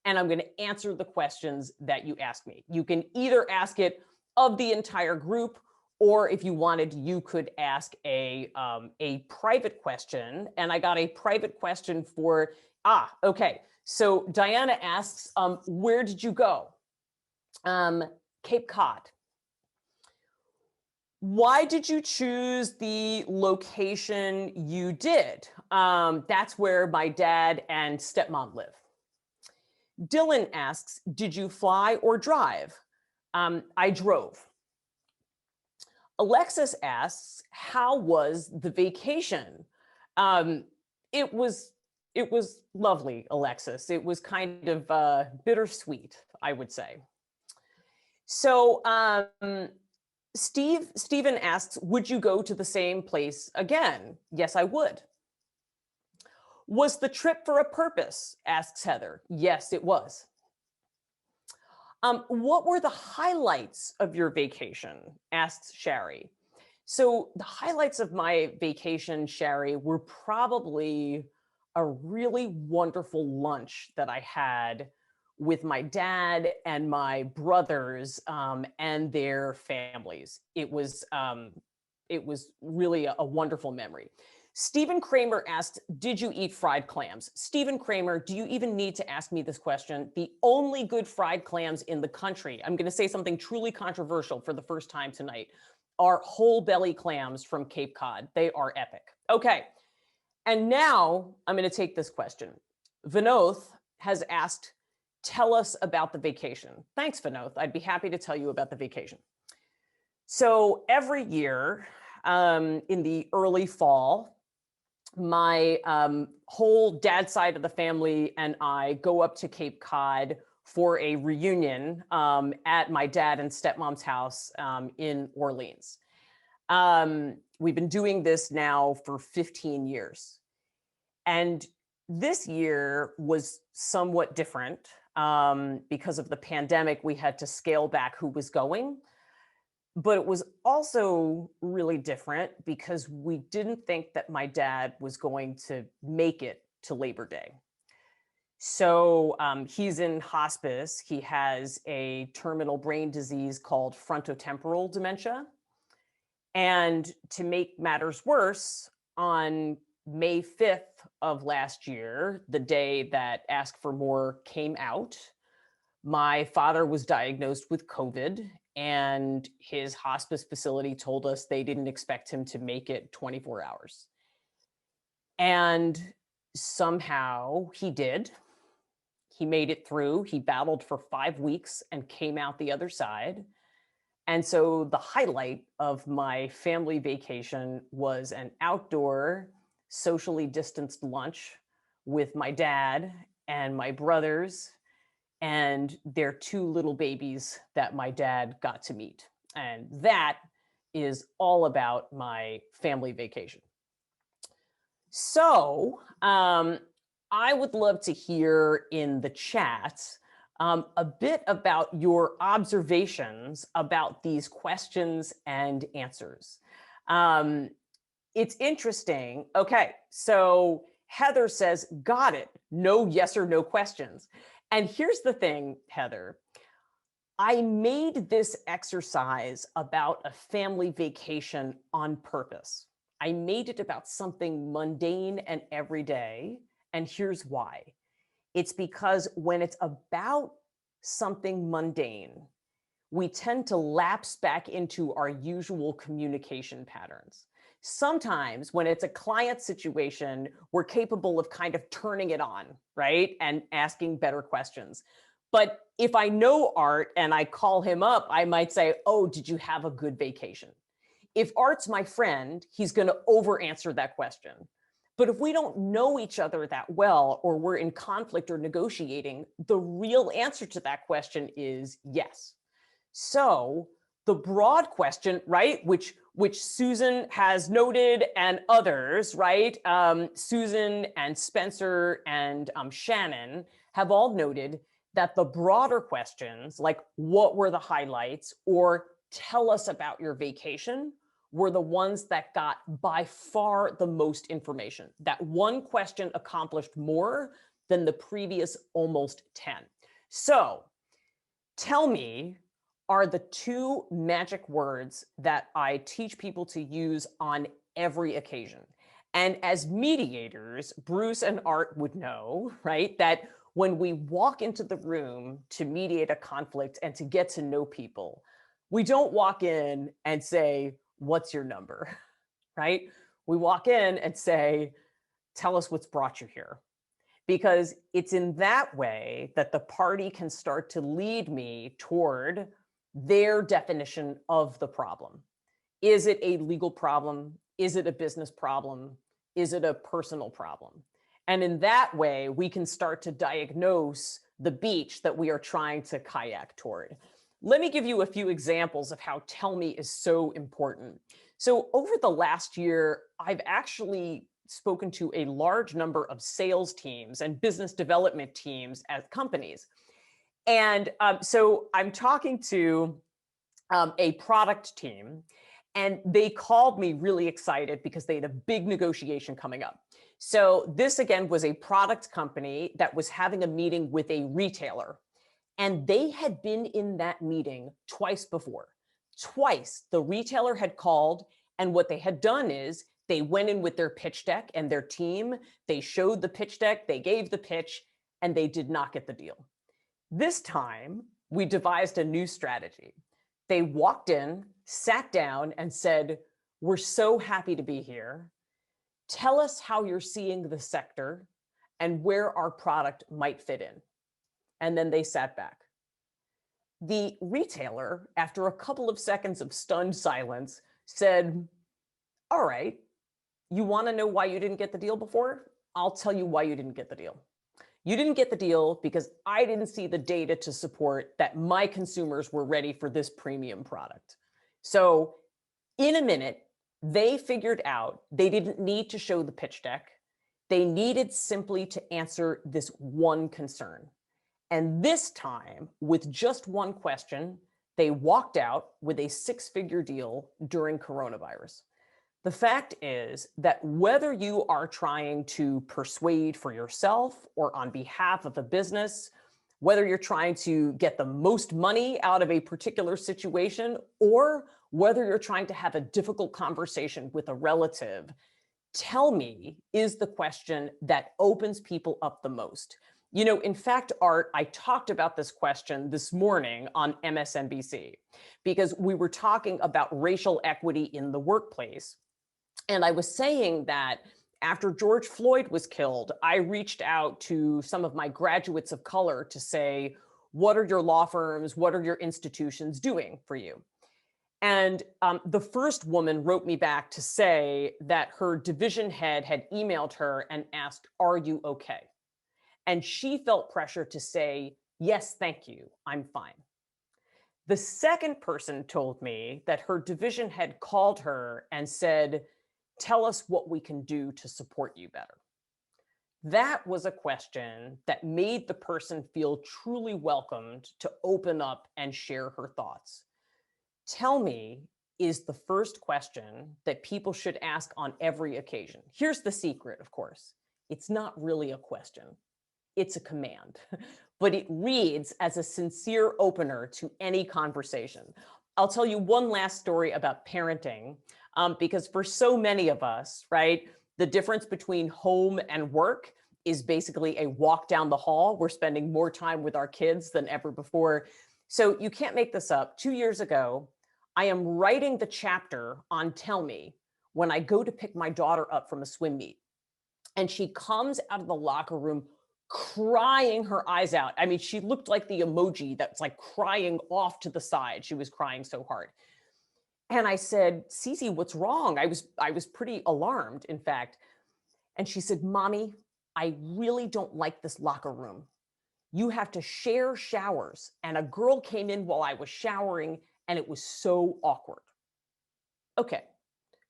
And I'm going to answer the questions that you ask me. You can either ask it of the entire group, or if you wanted, you could ask a private question. And I got a private question for, okay. So Diana asks, where did you go? Cape Cod. Why did you choose the location you did? That's where my dad and stepmom live. Dylan asks, did you fly or drive? I drove. Alexis asks, how was the vacation? It was lovely, Alexis. It was kind of bittersweet, I would say. So Stephen asks, would you go to the same place again? Yes, I would. Was the trip for a purpose? Asks Heather. Yes, it was. What were the highlights of your vacation? Asks Sherry. So the highlights of my vacation, Sherry, were probably a really wonderful lunch that I had with my dad and my brothers and their families. It was really a wonderful memory. Stephen Kramer asked, did you eat fried clams? Stephen Kramer, do you even need to ask me this question? The only good fried clams in the country, I'm going to say something truly controversial for the first time tonight, are whole belly clams from Cape Cod. They are epic. Okay. And now I'm going to take this question. Vinoth has asked, tell us about the vacation. Thanks, Vinoth. I'd be happy to tell you about the vacation. So every year in the early fall, my whole dad's side of the family and I go up to Cape Cod for a reunion at my dad and stepmom's house in Orleans. We've been doing this now for 15 years. And this year was somewhat different because of the pandemic. We had to scale back who was going. But it was also really different because we didn't think that my dad was going to make it to Labor Day. So he's in hospice. He has a terminal brain disease called frontotemporal dementia. And to make matters worse, on May 5th of last year, the day that Ask for More came out, my father was diagnosed with COVID, and his hospice facility told us they didn't expect him to make it 24 hours. And somehow he did. He made it through. He battled for 5 weeks and came out the other side. And so the highlight of my family vacation was an outdoor, socially distanced lunch with my dad and my brothers and their 2 little babies that my dad got to meet. And that is all about my family vacation. So I would love to hear in the chat a bit about your observations about these questions and answers. It's interesting. Okay, so Heather says, got it. No yes or no questions. And here's the thing, Heather. I made this exercise about a family vacation on purpose. I made it about something mundane and everyday. And here's why. It's because when it's about something mundane, we tend to lapse back into our usual communication patterns. Sometimes when it's a client situation, we're capable of kind of turning it on, right? And asking better questions. But if I know Art and I call him up, I might say, oh, did you have a good vacation? If Art's my friend, he's going to over answer that question. But if we don't know each other that well, or we're in conflict or negotiating, the real answer to that question is yes. So the broad question, right, which Susan has noted and others, right, Susan and Spencer and Shannon have all noted that the broader questions, like what were the highlights or tell us about your vacation, were the ones that got by far the most information. That one question accomplished more than the previous almost 10. So tell me are the two magic words that I teach people to use on every occasion. And as mediators, Bruce and Art would know, right, that when we walk into the room to mediate a conflict and to get to know people, we don't walk in and say, what's your number, right? We walk in and say, tell us what's brought you here. Because it's in that way that the party can start to lead me toward their definition of the problem. Is it a legal problem? Is it a business problem? Is it a personal problem? And in that way, we can start to diagnose the beach that we are trying to kayak toward. Let me give you a few examples of how tell me is so important. So over the last year, I've actually spoken to a large number of sales teams and business development teams at companies. And so I'm talking to a product team, and they called me really excited because they had a big negotiation coming up. So this, again, was a product company that was having a meeting with a retailer. And they had been in that meeting twice before. Twice, the retailer had called, and what they had done is they went in with their pitch deck and their team. They showed the pitch deck, they gave the pitch, and they did not get the deal. This time, we devised a new strategy. They walked in, sat down, and said, we're so happy to be here. Tell us how you're seeing the sector and where our product might fit in. And then they sat back. The retailer, after a couple of seconds of stunned silence, said, all right, you want to know why you didn't get the deal before? I'll tell you why you didn't get the deal. You didn't get the deal because I didn't see the data to support that my consumers were ready for this premium product. So in a minute, they figured out they didn't need to show the pitch deck. They needed simply to answer this one concern. And this time, with just one question, they walked out with a six-figure deal during coronavirus. The fact is that whether you are trying to persuade for yourself or on behalf of a business, whether you're trying to get the most money out of a particular situation, or whether you're trying to have a difficult conversation with a relative, tell me is the question that opens people up the most. You know, in fact, Art, I talked about this question this morning on MSNBC because we were talking about racial equity in the workplace. And I was saying that after George Floyd was killed, I reached out to some of my graduates of color to say, what are your law firms, what are your institutions doing for you? And the first woman wrote me back to say that her division head had emailed her and asked, are you okay? And she felt pressure to say, yes, thank you, I'm fine. The second person told me that her division head called her and said, tell us what we can do to support you better. That was a question that made the person feel truly welcomed to open up and share her thoughts. Tell me is the first question that people should ask on every occasion. Here's the secret, of course. It's not really a question. It's a command, but it reads as a sincere opener to any conversation. I'll tell you one last story about parenting, because for so many of us, right, the difference between home and work is basically a walk down the hall. We're spending more time with our kids than ever before. So you can't make this up. 2 years ago, I am writing the chapter on Tell Me when I go to pick my daughter up from a swim meet. And she comes out of the locker room crying her eyes out. I mean, she looked like the emoji that's like crying off to the side. She was crying so hard. And I said, Cece, what's wrong? I was pretty alarmed, in fact. And she said, Mommy, I really don't like this locker room. You have to share showers. And a girl came in while I was showering, and it was so awkward. Okay.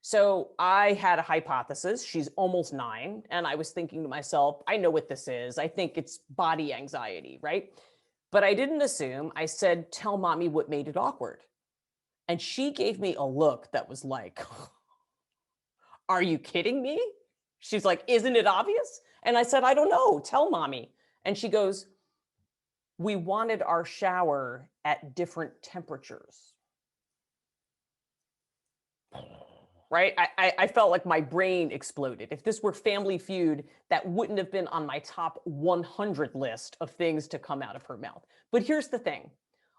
So I had a hypothesis. She's almost 9. And I was thinking to myself, I know what this is. I think it's body anxiety, right? But I didn't assume. I said, tell Mommy what made it awkward. And she gave me a look that was like, are you kidding me? She's like, isn't it obvious? And I said, I don't know. Tell Mommy. And she goes, we wanted our shower at different temperatures. Right? I felt like my brain exploded. If this were Family Feud, that wouldn't have been on my top 100 list of things to come out of her mouth. But here's the thing.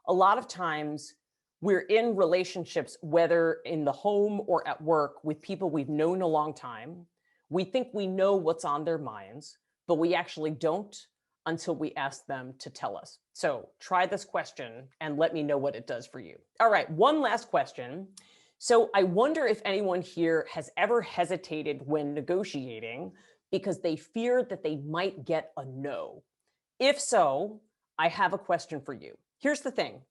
A lot of times we're in relationships, whether in the home or at work, with people we've known a long time. We think we know what's on their minds, but we actually don't until we ask them to tell us. So try this question and let me know what it does for you. All right, one last question. So I wonder if anyone here has ever hesitated when negotiating because they feared that they might get a no. If so, I have a question for you. Here's the thing.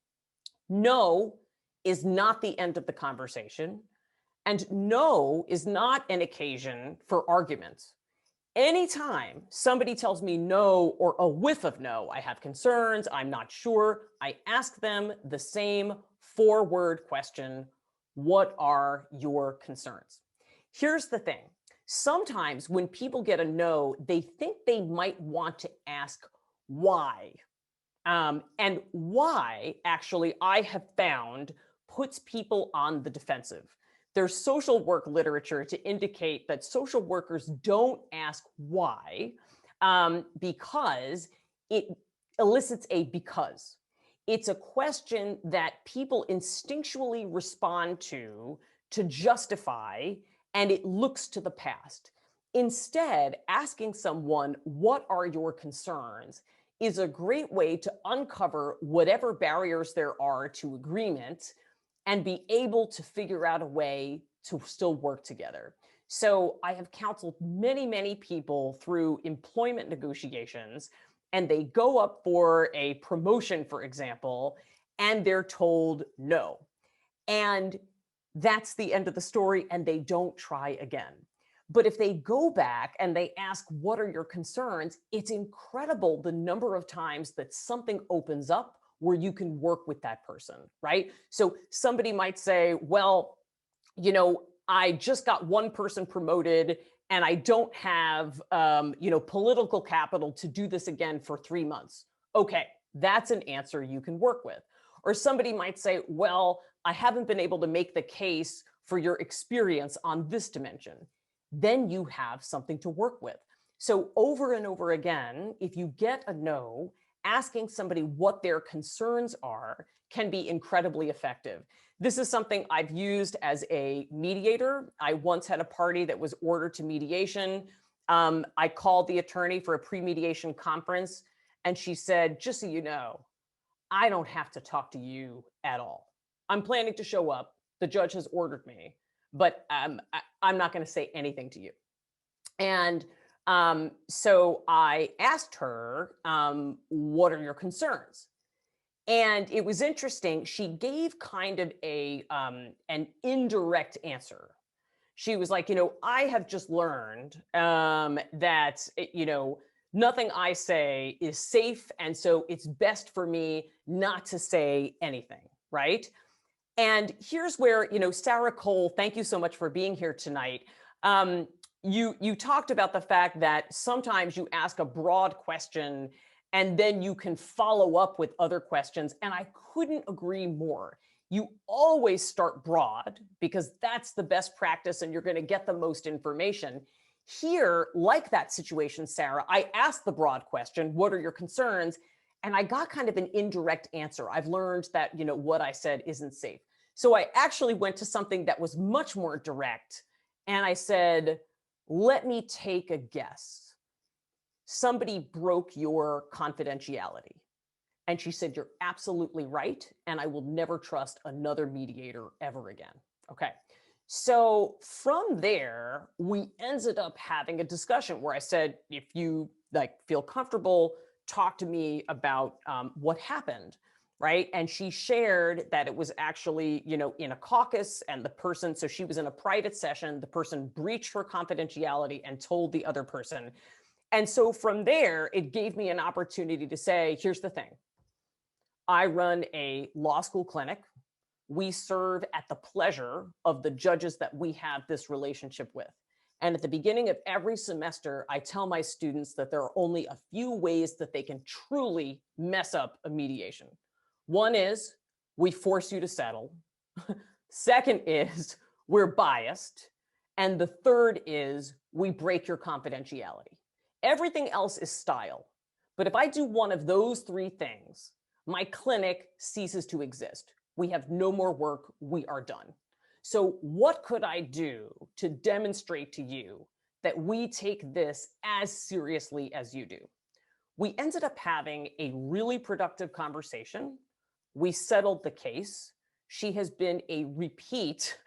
No is not the end of the conversation, and no is not an occasion for arguments. Anytime somebody tells me no or a whiff of no, I have concerns, I'm not sure, I ask them the same 4-word question. What are your concerns? Here's the thing. Sometimes when people get a no, they think they might want to ask why. And why, actually, I have found puts people on the defensive. There's social work literature to indicate that social workers don't ask why because it elicits a because. It's a question that people instinctually respond to justify, and it looks to the past. Instead, asking someone, what are your concerns, is a great way to uncover whatever barriers there are to agreement and be able to figure out a way to still work together. So I have counseled many, many people through employment negotiations, and they go up for a promotion, for example, and they're told no. And that's the end of the story, and they don't try again. But if they go back and they ask, what are your concerns? It's incredible the number of times that something opens up where you can work with that person, right? So somebody might say, well, you know, I just got one person promoted and I don't have, political capital to do this again for 3 months. Okay, that's an answer you can work with. Or somebody might say, well, I haven't been able to make the case for your experience on this dimension. Then you have something to work with. So over and over again, if you get a no, asking somebody what their concerns are can be incredibly effective. This is something I've used as a mediator. I once had a party that was ordered to mediation. I called the attorney for a pre-mediation conference, and she said, just so you know, I don't have to talk to you at all. I'm planning to show up. The judge has ordered me, but I'm not going to say anything to you. And so I asked her, what are your concerns? And it was interesting. She gave kind of an indirect answer. She was like, I have just learned that, nothing I say is safe. And so it's best for me not to say anything, right? And here's where, Sarah Cole, thank you so much for being here tonight. You talked about the fact that sometimes you ask a broad question and then you can follow up with other questions. And I couldn't agree more. You always start broad because that's the best practice and you're going to get the most information. Here, like that situation, Sarah, I asked the broad question, what are your concerns? And I got kind of an indirect answer. I've learned that, what I said isn't safe. So I actually went to something that was much more direct And I said, let me take a guess. Somebody broke your confidentiality. And she said, you're absolutely right. And I will never trust another mediator ever again. Okay. So from there, we ended up having a discussion where I said, if you feel comfortable, talk to me about what happened. Right. And she shared that it was actually, in a caucus, and the person, so she was in a private session, the person breached her confidentiality and told the other person. And so from there, it gave me an opportunity to say, here's the thing. I run a law school clinic. We serve at the pleasure of the judges that we have this relationship with. And at the beginning of every semester, I tell my students that there are only a few ways that they can truly mess up a mediation. One is we force you to settle. Second is we're biased. And the third is we break your confidentiality. Everything else is style. But if I do one of those three things, my clinic ceases to exist. We have no more work. We are done. So what could I do to demonstrate to you that we take this as seriously as you do? We ended up having a really productive conversation. We settled the case. She has been a repeat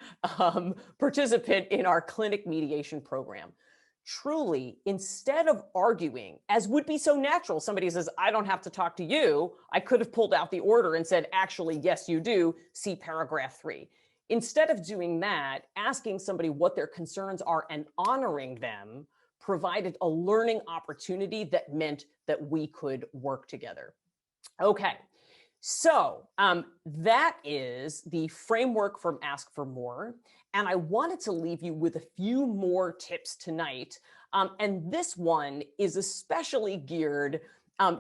participant in our clinic mediation program. Truly, instead of arguing, as would be so natural, somebody says, I don't have to talk to you. I could have pulled out the order and said, actually, yes, you do. See paragraph 3. Instead of doing that, asking somebody what their concerns are and honoring them provided a learning opportunity that meant that we could work together. Okay. So that is the framework from Ask for More. And I wanted to leave you with a few more tips tonight. And this one is especially geared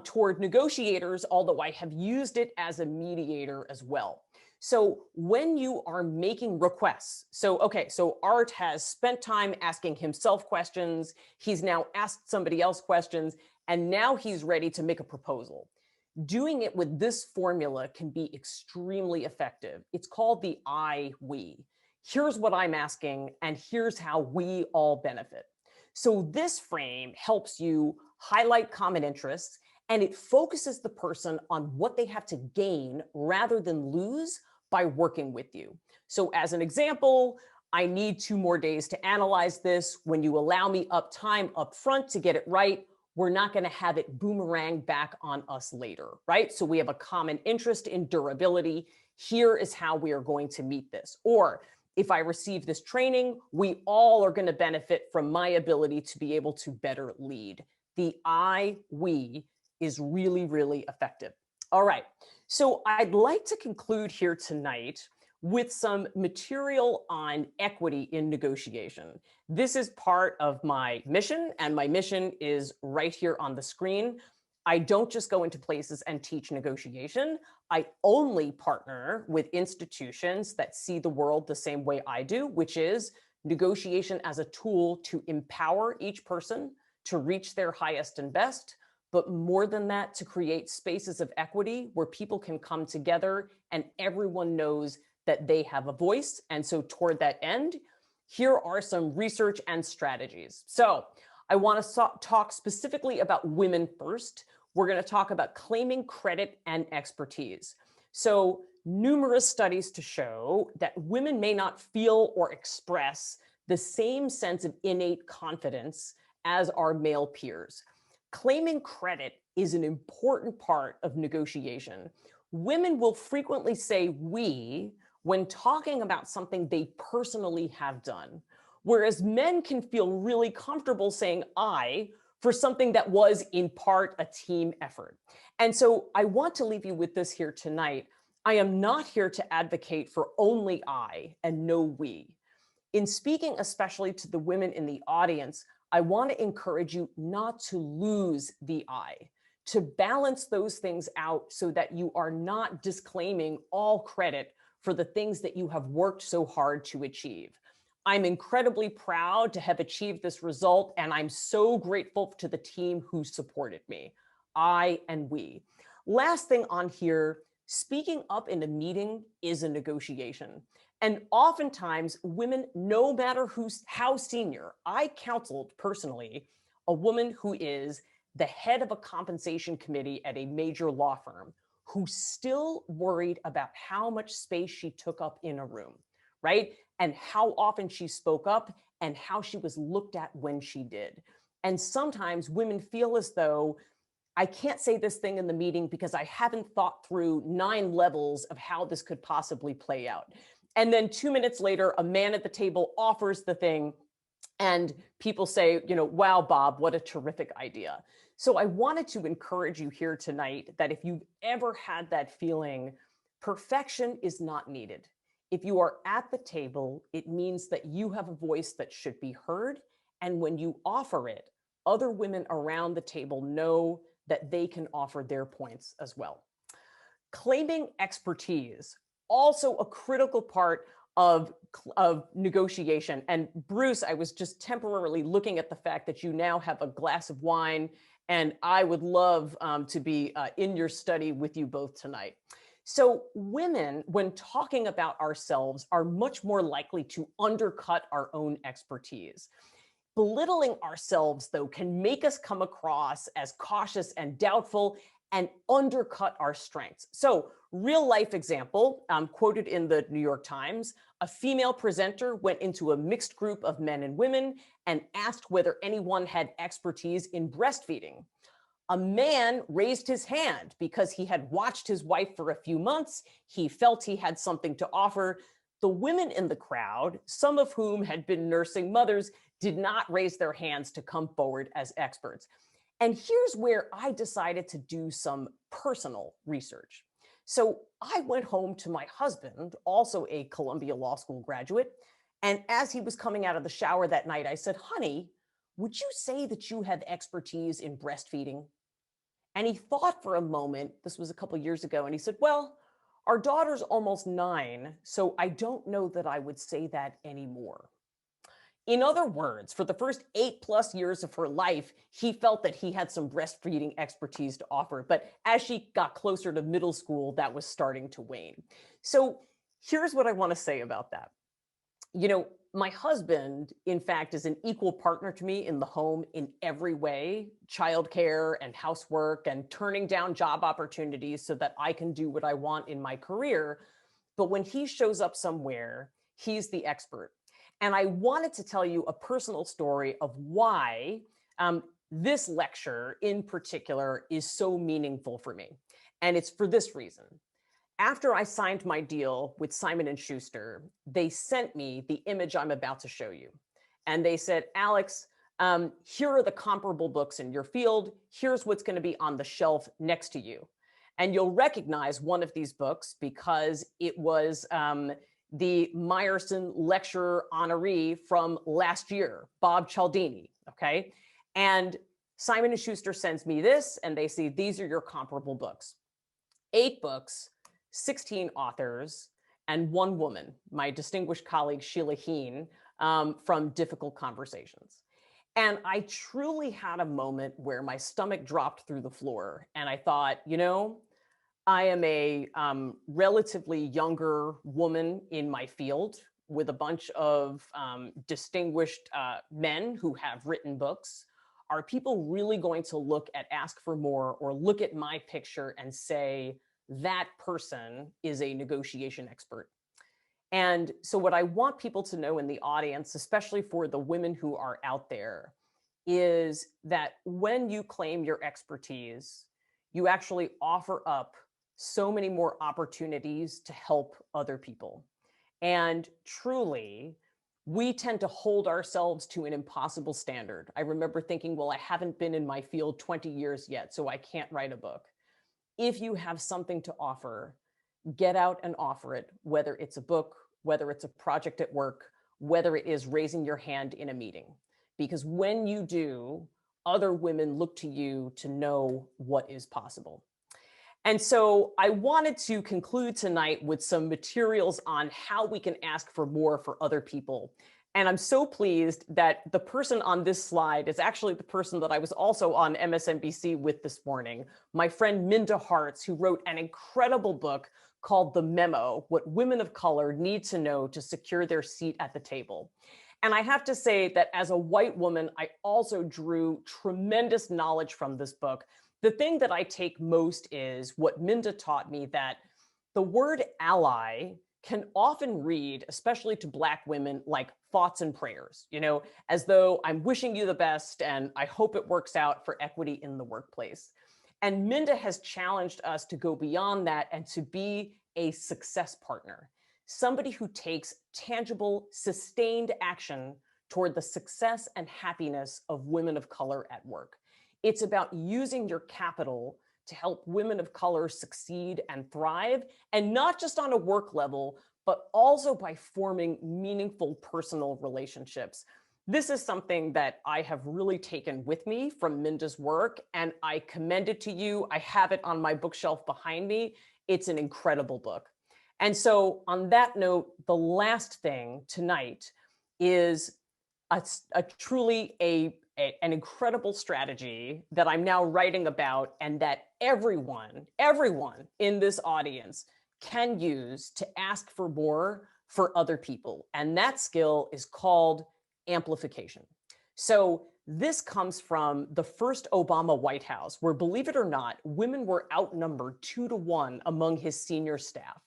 toward negotiators, although I have used it as a mediator as well. So when you are making requests, so Art has spent time asking himself questions. He's now asked somebody else questions, and now he's ready to make a proposal. Doing it with this formula can be extremely effective. It's called the I-we. Here's what I'm asking, and here's how we all benefit. So this frame helps you highlight common interests, and it focuses the person on what they have to gain rather than lose by working with you. So as an example, I need 2 more days to analyze this. When you allow me time up front to get it right, we're not going to have it boomerang back on us later, right? So we have a common interest in durability. Here is how we are going to meet this. Or if I receive this training, we all are going to benefit from my ability to be able to better lead. The I-we is really, really effective. All right. So I'd like to conclude here tonight with some material on equity in negotiation. This is part of my mission, and my mission is right here on the screen. I don't just go into places and teach negotiation. I only partner with institutions that see the world the same way I do, which is negotiation as a tool to empower each person to reach their highest and best, but more than that, to create spaces of equity where people can come together and everyone knows that they have a voice. And so toward that end, here are some research and strategies. So I want to talk specifically about women first. We're going to talk about claiming credit and expertise. So numerous studies to show that women may not feel or express the same sense of innate confidence as our male peers. Claiming credit is an important part of negotiation. Women will frequently say we when talking about something they personally have done, whereas men can feel really comfortable saying I for something that was in part a team effort. And so I want to leave you with this here tonight. I am not here to advocate for only I and no we. In speaking especially to the women in the audience, I want to encourage you not to lose the I, to balance those things out so that you are not disclaiming all credit for the things that you have worked so hard to achieve. I'm incredibly proud to have achieved this result, and I'm so grateful to the team who supported me. I and we. Last thing on here, speaking up in a meeting is a negotiation. And oftentimes women, no matter how senior, I counseled personally a woman who is the head of a compensation committee at a major law firm who still worried about how much space she took up in a room, right? And how often she spoke up and how she was looked at when she did. And sometimes women feel as though I can't say this thing in the meeting because I haven't thought through 9 levels of how this could possibly play out. And then 2 minutes later, a man at the table offers the thing and people say, wow, Bob, what a terrific idea. So I wanted to encourage you here tonight that if you've ever had that feeling, perfection is not needed. If you are at the table, it means that you have a voice that should be heard. And when you offer it, other women around the table know that they can offer their points as well. Claiming expertise, also a critical part of negotiation. And Bruce, I was just temporarily looking at the fact that you now have a glass of wine, and I would love to be in your study with you both tonight. So women, when talking about ourselves, are much more likely to undercut our own expertise. Belittling ourselves, though, can make us come across as cautious and doubtful and undercut our strengths. So, real life example, quoted in the New York Times, a female presenter went into a mixed group of men and women and asked whether anyone had expertise in breastfeeding. A man raised his hand because he had watched his wife for a few months. He felt he had something to offer. The women in the crowd, some of whom had been nursing mothers, did not raise their hands to come forward as experts. And here's where I decided to do some personal research. So I went home to my husband, also a Columbia Law School graduate, and as he was coming out of the shower that night, I said, honey, would you say that you have expertise in breastfeeding? And he thought for a moment, this was a couple of years ago, and he said, well, our daughter's almost 9, so I don't know that I would say that anymore. In other words, for the first 8+ years of her life, he felt that he had some breastfeeding expertise to offer. But as she got closer to middle school, that was starting to wane. So here's what I want to say about that. My husband, in fact, is an equal partner to me in the home in every way, childcare and housework and turning down job opportunities so that I can do what I want in my career. But when he shows up somewhere, he's the expert. And I wanted to tell you a personal story of why this lecture in particular is so meaningful for me. And it's for this reason. After I signed my deal with Simon & Schuster, they sent me the image I'm about to show you. And they said, Alex, here are the comparable books in your field. Here's what's going to be on the shelf next to you. And you'll recognize one of these books because it was the Meyerson lecturer honoree from last year, Bob Cialdini, okay? And Simon & Schuster sends me this, and they say, these are your comparable books. 8 books, 16 authors, and 1 woman, my distinguished colleague, Sheila Heen, from Difficult Conversations. And I truly had a moment where my stomach dropped through the floor, and I thought, I am a relatively younger woman in my field with a bunch of distinguished men who have written books. Are people really going to look at Ask for More or look at my picture and say, that person is a negotiation expert? And so what I want people to know in the audience, especially for the women who are out there, is that when you claim your expertise, you actually offer up so many more opportunities to help other people. And truly, we tend to hold ourselves to an impossible standard. I remember thinking, well, I haven't been in my field 20 years yet, so I can't write a book. If you have something to offer, get out and offer it, whether it's a book, whether it's a project at work, whether it is raising your hand in a meeting. Because when you do, other women look to you to know what is possible. And so I wanted to conclude tonight with some materials on how we can ask for more for other people. And I'm so pleased that the person on this slide is actually the person that I was also on MSNBC with this morning, my friend Minda Harts, who wrote an incredible book called The Memo: What Women of Color Need to Know to Secure Their Seat at the Table. And I have to say that as a white woman, I also drew tremendous knowledge from this book. The thing that I take most is what Minda taught me, that the word ally can often read, especially to Black women, like thoughts and prayers, as though I'm wishing you the best and I hope it works out for equity in the workplace. And Minda has challenged us to go beyond that and to be a success partner, somebody who takes tangible, sustained action toward the success and happiness of women of color at work. It's about using your capital to help women of color succeed and thrive, and not just on a work level, but also by forming meaningful personal relationships. This is something that I have really taken with me from Minda's work, and I commend it to you. I have it on my bookshelf behind me. It's an incredible book. And so on that note, the last thing tonight is truly an incredible strategy that I'm now writing about, and that everyone in this audience can use to ask for more for other people. And that skill is called amplification. So this comes from the first Obama White House, where, believe it or not, women were outnumbered 2-to-1 among his senior staff.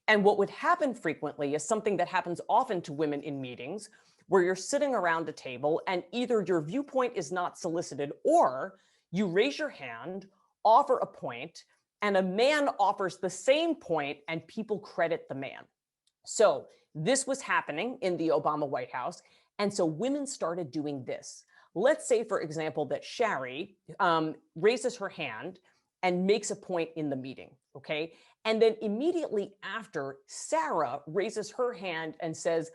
And what would happen frequently is something that happens often to women in meetings, where you're sitting around a table and either your viewpoint is not solicited, or you raise your hand, offer a point, and a man offers the same point and people credit the man. So this was happening in the Obama White House. And so women started doing this. Let's say, for example, that Shari raises her hand and makes a point in the meeting, okay? And then immediately after, Sarah raises her hand and says,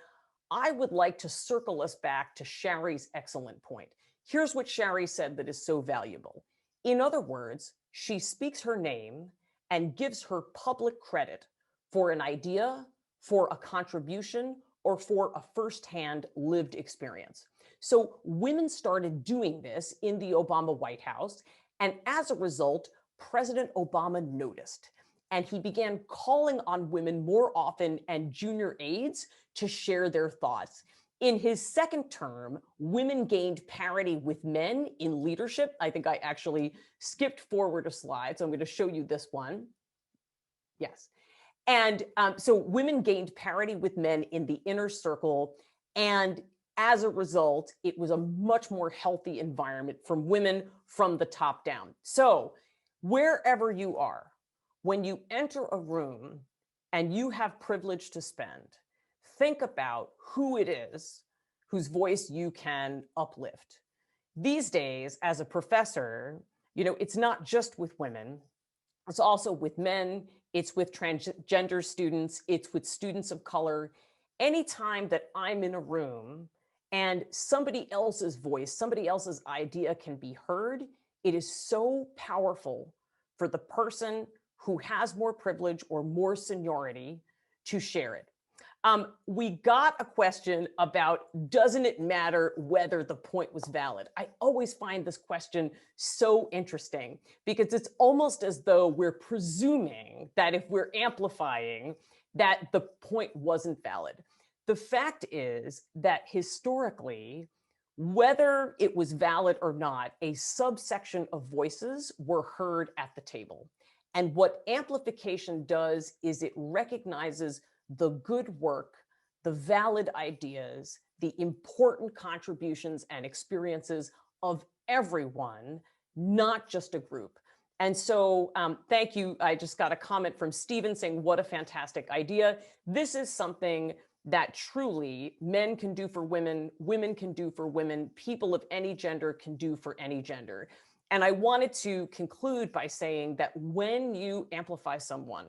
I would like to circle us back to Shari's excellent point. Here's what Shari said that is so valuable. In other words, she speaks her name and gives her public credit for an idea, for a contribution, or for a firsthand lived experience. So women started doing this in the Obama White House. And as a result, President Obama noticed, and he began calling on women more often and junior aides to share their thoughts. In his second term, women gained parity with men in leadership. I think I actually skipped forward a slide, so I'm going to show you this one. Yes. And so women gained parity with men in the inner circle. And as a result, it was a much more healthy environment for women from the top down. So wherever you are, when you enter a room and you have privilege to spend, think about who it is whose voice you can uplift. These days, as a professor, it's not just with women, it's also with men, it's with transgender students, it's with students of color. Anytime that I'm in a room and somebody else's voice, somebody else's idea can be heard, it is so powerful for the person who has more privilege or more seniority to share it. We got a question about, doesn't it matter whether the point was valid? I always find this question so interesting, because it's almost as though we're presuming that if we're amplifying, that the point wasn't valid. The fact is that historically, whether it was valid or not, a subsection of voices were heard at the table. And what amplification does is it recognizes the good work, the valid ideas, the important contributions and experiences of everyone, not just a group. And so thank you. I just got a comment from Stephen saying, what a fantastic idea. This is something that truly men can do for women, women can do for women, people of any gender can do for any gender. And I wanted to conclude by saying that when you amplify someone,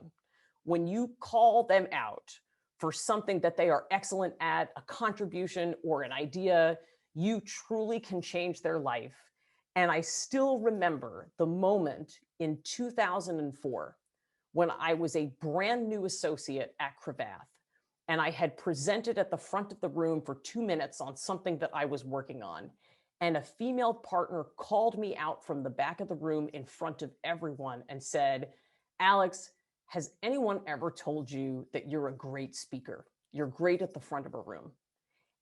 when you call them out for something that they are excellent at, a contribution or an idea, you truly can change their life. And I still remember the moment in 2004 when I was a brand new associate at Cravath, and I had presented at the front of the room for 2 minutes on something that I was working on. And a female partner called me out from the back of the room in front of everyone and said, Alex, has anyone ever told you that you're a great speaker? You're great at the front of a room.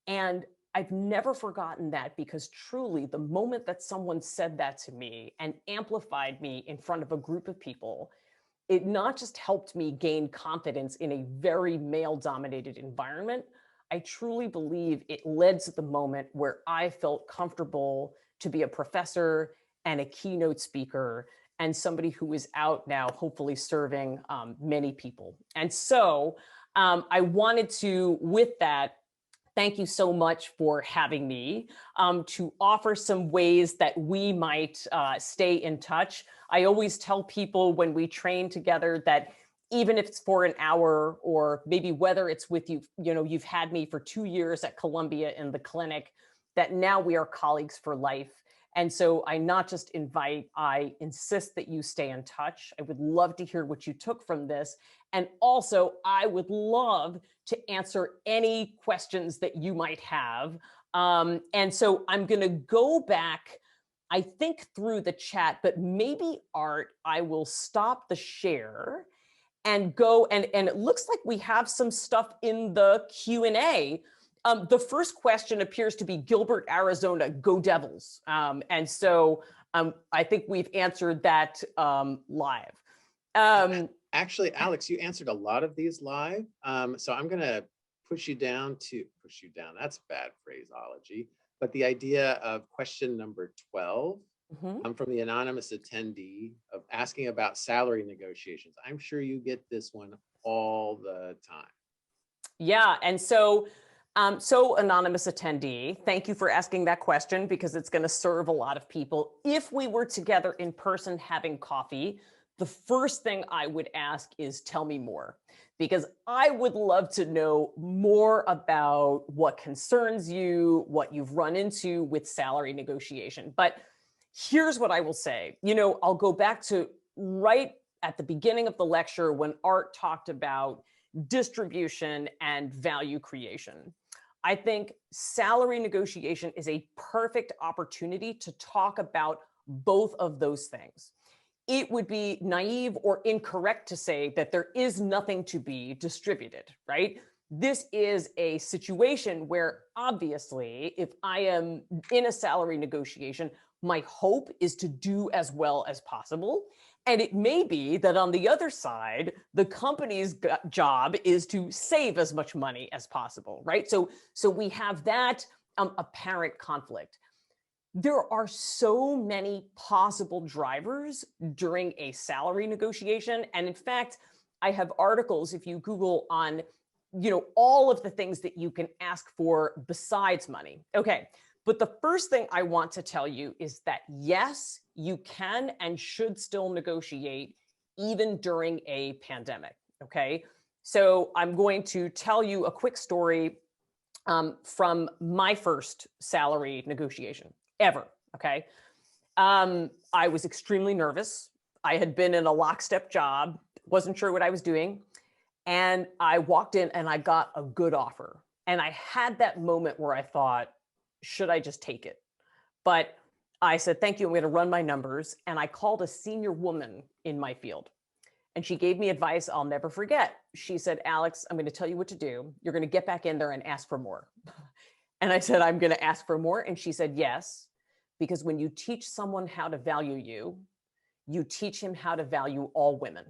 And I've never forgotten that, because truly the moment that someone said that to me and amplified me in front of a group of people, it not just helped me gain confidence in a very male-dominated environment, I truly believe it led to the moment where I felt comfortable to be a professor and a keynote speaker and somebody who is out now, hopefully serving many people. And so I wanted to, with that, thank you so much for having me, to offer some ways that we might stay in touch. I always tell people when we train together that even if it's for an hour, or maybe whether it's with you, you've had me for 2 years at Columbia in the clinic, that now we are colleagues for life. And so I not just invite, I insist that you stay in touch. I would love to hear what you took from this. And also, I would love to answer any questions that you might have. And so I'm going to go back, I think, through the chat, but maybe, Art, I will stop the share and go, and it looks like we have some stuff in the Q&A. The first question appears to be Gilbert, Arizona, go Devils. And so I think we've answered that live. Actually, Alex, you answered a lot of these live. So I'm going to push you down. That's bad phraseology. But the idea of question number 12 from the anonymous attendee of asking about salary negotiations. I'm sure you get this one all the time. Yeah. And so, anonymous attendee, thank you for asking that question, because it's going to serve a lot of people. If we were together in person having coffee, the first thing I would ask is, tell me more, because I would love to know more about what concerns you, what you've run into with salary negotiation. But here's what I will say. I'll go back to right at the beginning of the lecture when Art talked about distribution and value creation. I think salary negotiation is a perfect opportunity to talk about both of those things. It would be naive or incorrect to say that there is nothing to be distributed, right? This is a situation where, obviously, if I am in a salary negotiation, my hope is to do as well as possible. And it may be that on the other side, the company's job is to save as much money as possible, right? So we have that apparent conflict. There are so many possible drivers during a salary negotiation. And in fact, I have articles, if you Google, on all of the things that you can ask for besides money. Okay, but the first thing I want to tell you is that yes, you can and should still negotiate even during a pandemic, okay? So I'm going to tell you a quick story from my first salary negotiation ever, okay? I was extremely nervous. I had been in a lockstep job, wasn't sure what I was doing. And I walked in and I got a good offer. And I had that moment where I thought, should I just take it? But I said, thank you, I'm gonna run my numbers. And I called a senior woman in my field. And she gave me advice I'll never forget. She said, Alex, I'm gonna tell you what to do. You're gonna get back in there and ask for more. And I said, I'm gonna ask for more. And she said, yes, because when you teach someone how to value you, you teach him how to value all women.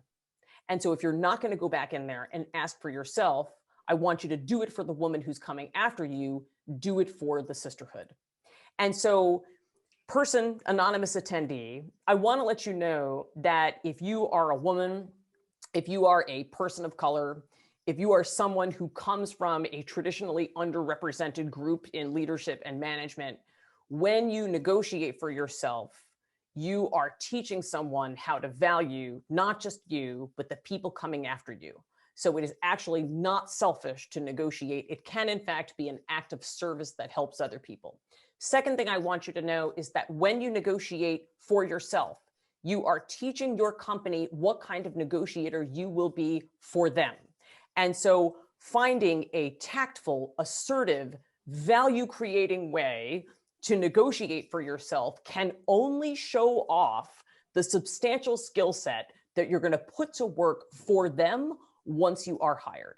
And so if you're not going to go back in there and ask for yourself, I want you to do it for the woman who's coming after you, do it for the sisterhood. And so anonymous attendee, I want to let you know that if you are a woman, if you are a person of color, if you are someone who comes from a traditionally underrepresented group in leadership and management, when you negotiate for yourself, you are teaching someone how to value not just you, but the people coming after you. So it is actually not selfish to negotiate. It can, in fact, be an act of service that helps other people. Second thing I want you to know is that when you negotiate for yourself, you are teaching your company what kind of negotiator you will be for them. And so finding a tactful, assertive, value-creating way to negotiate for yourself can only show off the substantial skill set that you're going to put to work for them once you are hired.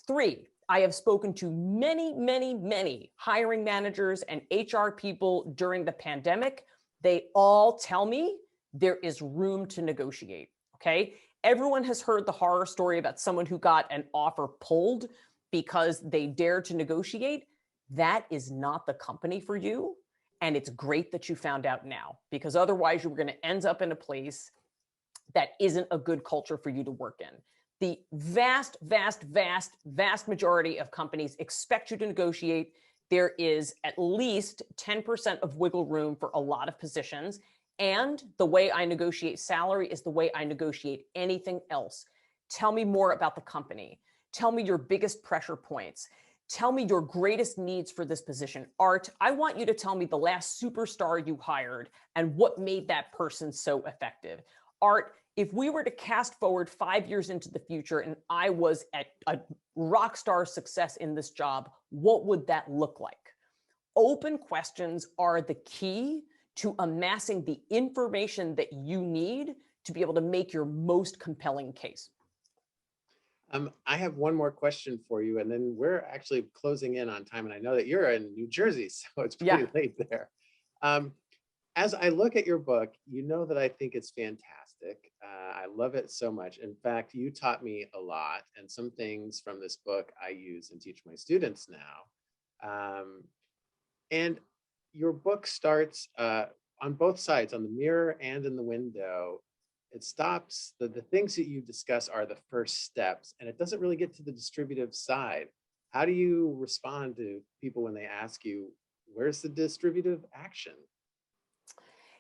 3, I have spoken to many, many, many hiring managers and HR people during the pandemic. They all tell me there is room to negotiate, okay? Everyone has heard the horror story about someone who got an offer pulled because they dared to negotiate. That is not the company for you. And it's great that you found out now, because otherwise you were going to end up in a place that isn't a good culture for you to work in. The vast, vast, vast, vast majority of companies expect you to negotiate. There is at least 10% of wiggle room for a lot of positions. And the way I negotiate salary is the way I negotiate anything else. Tell me more about the company. Tell me your biggest pressure points. Tell me your greatest needs for this position. Art, I want you to tell me the last superstar you hired and what made that person so effective. Art, if we were to cast forward 5 years into the future and I was at a rock star success in this job, what would that look like? Open questions are the key to amassing the information that you need to be able to make your most compelling case. I have one more question for you, and then we're actually closing in on time. And I know that you're in New Jersey, so it's pretty late there. As I look at your book, you know that I think it's fantastic. I love it so much. In fact, you taught me a lot, and some things from this book I use and teach my students now. And your book starts on both sides, on the mirror and in the window. It stops, the things that you discuss are the first steps, and it doesn't really get to the distributive side. How do you respond to people when they ask you, where's the distributive action?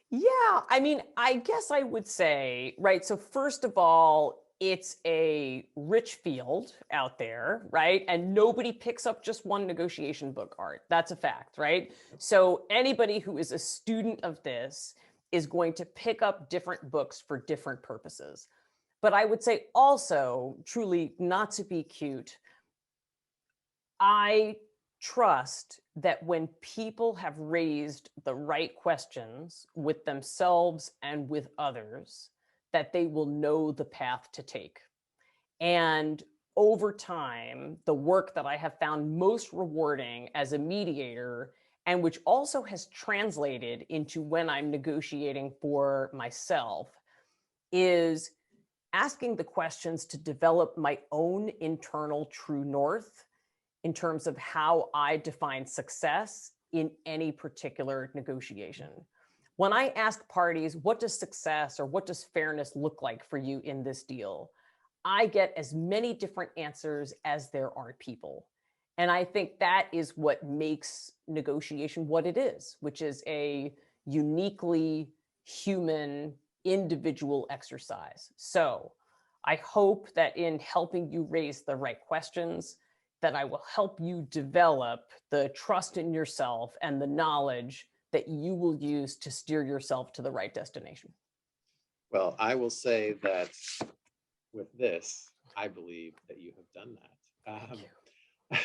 Yeah, I mean, I guess I would say, right, so first of all, it's a rich field out there, right? And nobody picks up just one negotiation book, Art. That's a fact, right? So anybody who is a student of this is going to pick up different books for different purposes. But I would say also, truly not to be cute, I trust that when people have raised the right questions with themselves and with others, that they will know the path to take. And over time, the work that I have found most rewarding as a mediator, and which also has translated into when I'm negotiating for myself, is asking the questions to develop my own internal true north in terms of how I define success in any particular negotiation. When I ask parties, what does success or what does fairness look like for you in this deal? I get as many different answers as there are people. And I think that is what makes negotiation what it is, which is a uniquely human, individual exercise. So I hope that in helping you raise the right questions, that I will help you develop the trust in yourself and the knowledge that you will use to steer yourself to the right destination. Well, I will say that with this, I believe that you have done that.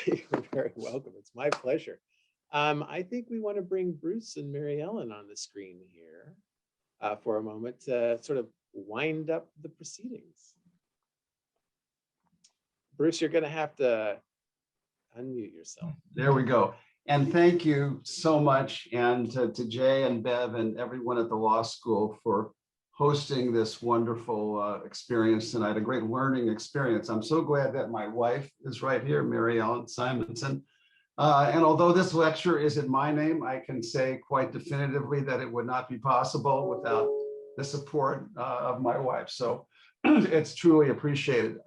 You're very welcome. It's my pleasure. I think we want to bring Bruce and Mary Ellen on the screen here for a moment to sort of wind up the proceedings. Bruce, you're going to have to unmute yourself. There we go. And thank you so much, and to Jay and Bev and everyone at the law school for hosting this wonderful experience tonight, a great learning experience. I'm so glad that my wife is right here, Mary Ellen Simonson. And although this lecture is in my name, I can say quite definitively that it would not be possible without the support of my wife. So it's truly appreciated.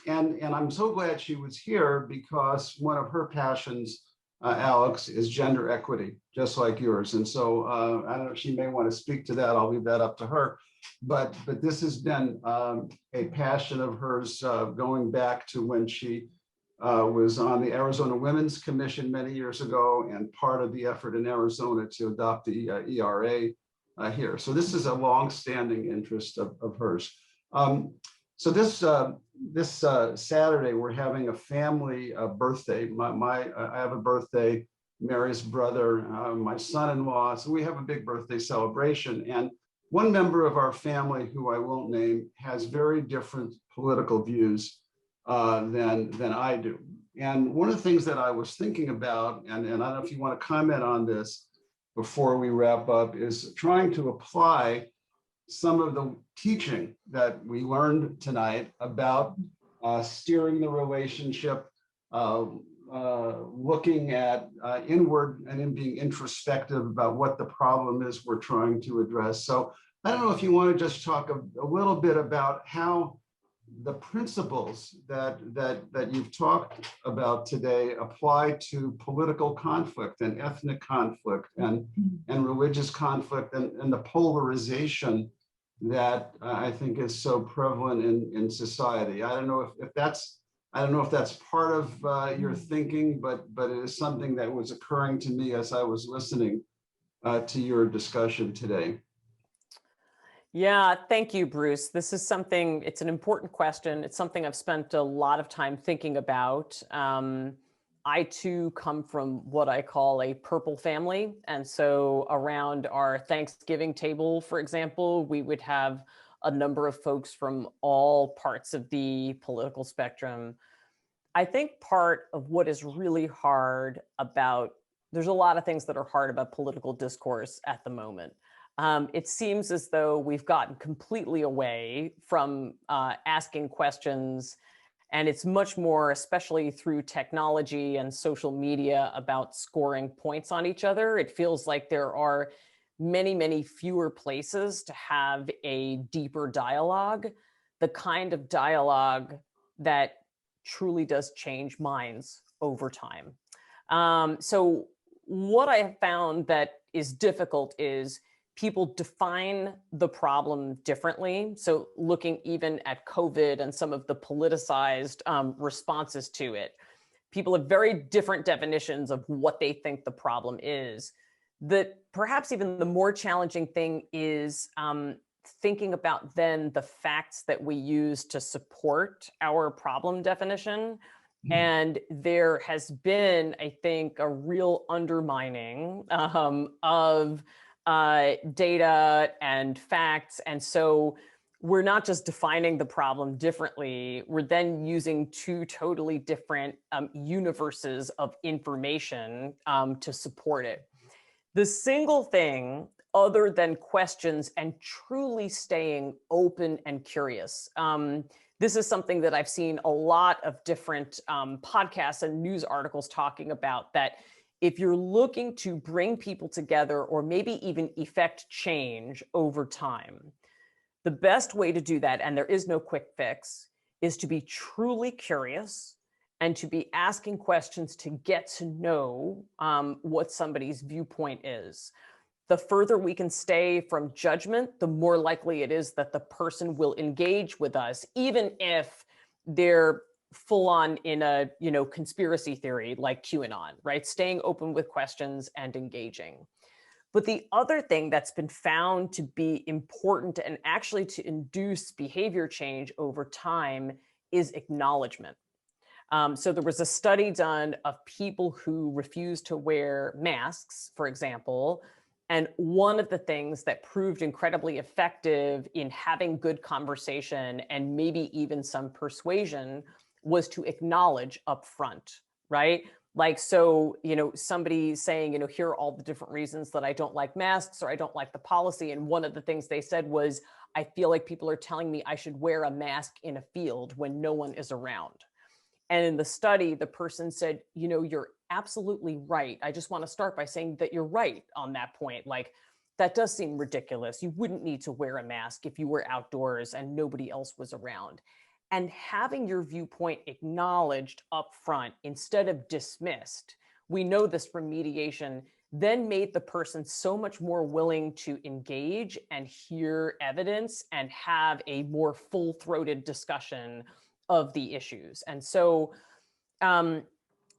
And I'm so glad she was here, because one of her passions, Alex, is gender equity, just like yours. And so I don't know, she may want to speak to that. I'll leave that up to her. But this has been a passion of hers going back to when she was on the Arizona Women's Commission many years ago, and part of the effort in Arizona to adopt the ERA here. So this is a long-standing interest of hers. So this Saturday, we're having a family birthday. I have a birthday, Mary's brother, my son-in-law. So we have a big birthday celebration. And one member of our family, who I won't name, has very different political views than I do. And one of the things that I was thinking about, and I don't know if you want to comment on this before we wrap up, is trying to apply some of the teaching that we learned tonight about steering the relationship, looking at inward and in being introspective about what the problem is we're trying to address. So I don't know if you want to just talk a little bit about how the principles that you've talked about today apply to political conflict and ethnic conflict and religious conflict and the polarization that I think is so prevalent in society. I don't know if that's part of your thinking, but it is something that was occurring to me as I was listening to your discussion today. Yeah, thank you, Bruce. This is something, it's an important question. It's something I've spent a lot of time thinking about. I too come from what I call a purple family. And so around our Thanksgiving table, for example, we would have a number of folks from all parts of the political spectrum. I think part of what is really hard about, there's a lot of things that are hard about political discourse at the moment. It seems as though we've gotten completely away from asking questions, and it's much more, especially through technology and social media, about scoring points on each other. It feels like there are many, many fewer places to have a deeper dialogue, the kind of dialogue that truly does change minds over time. So what I have found that is difficult is people define the problem differently. So looking even at COVID and some of the politicized responses to it, people have very different definitions of what they think the problem is. That perhaps even the more challenging thing is thinking about then the facts that we use to support our problem definition. And there has been, I think, a real undermining of data and facts. And so we're not just defining the problem differently, we're then using two totally different universes of information to support it. The single thing, other than questions and truly staying open and curious, this is something that I've seen a lot of different podcasts and news articles talking about, that if you're looking to bring people together or maybe even effect change over time, the best way to do that, and there is no quick fix, is to be truly curious and to be asking questions to get to know what somebody's viewpoint is. The further we can stay from judgment, the more likely it is that the person will engage with us, even if they're full on in a conspiracy theory like QAnon, right? Staying open with questions and engaging. But the other thing that's been found to be important and actually to induce behavior change over time is acknowledgement. So there was a study done of people who refused to wear masks, for example. And one of the things that proved incredibly effective in having good conversation and maybe even some persuasion was to acknowledge upfront, right? Like, so, somebody saying, here are all the different reasons that I don't like masks or I don't like the policy. And one of the things they said was, I feel like people are telling me I should wear a mask in a field when no one is around. And in the study, the person said, you're absolutely right. I just want to start by saying that you're right on that point. Like, that does seem ridiculous. You wouldn't need to wear a mask if you were outdoors and nobody else was around. And having your viewpoint acknowledged up front instead of dismissed, we know this from mediation, then made the person so much more willing to engage and hear evidence and have a more full-throated discussion of the issues. And so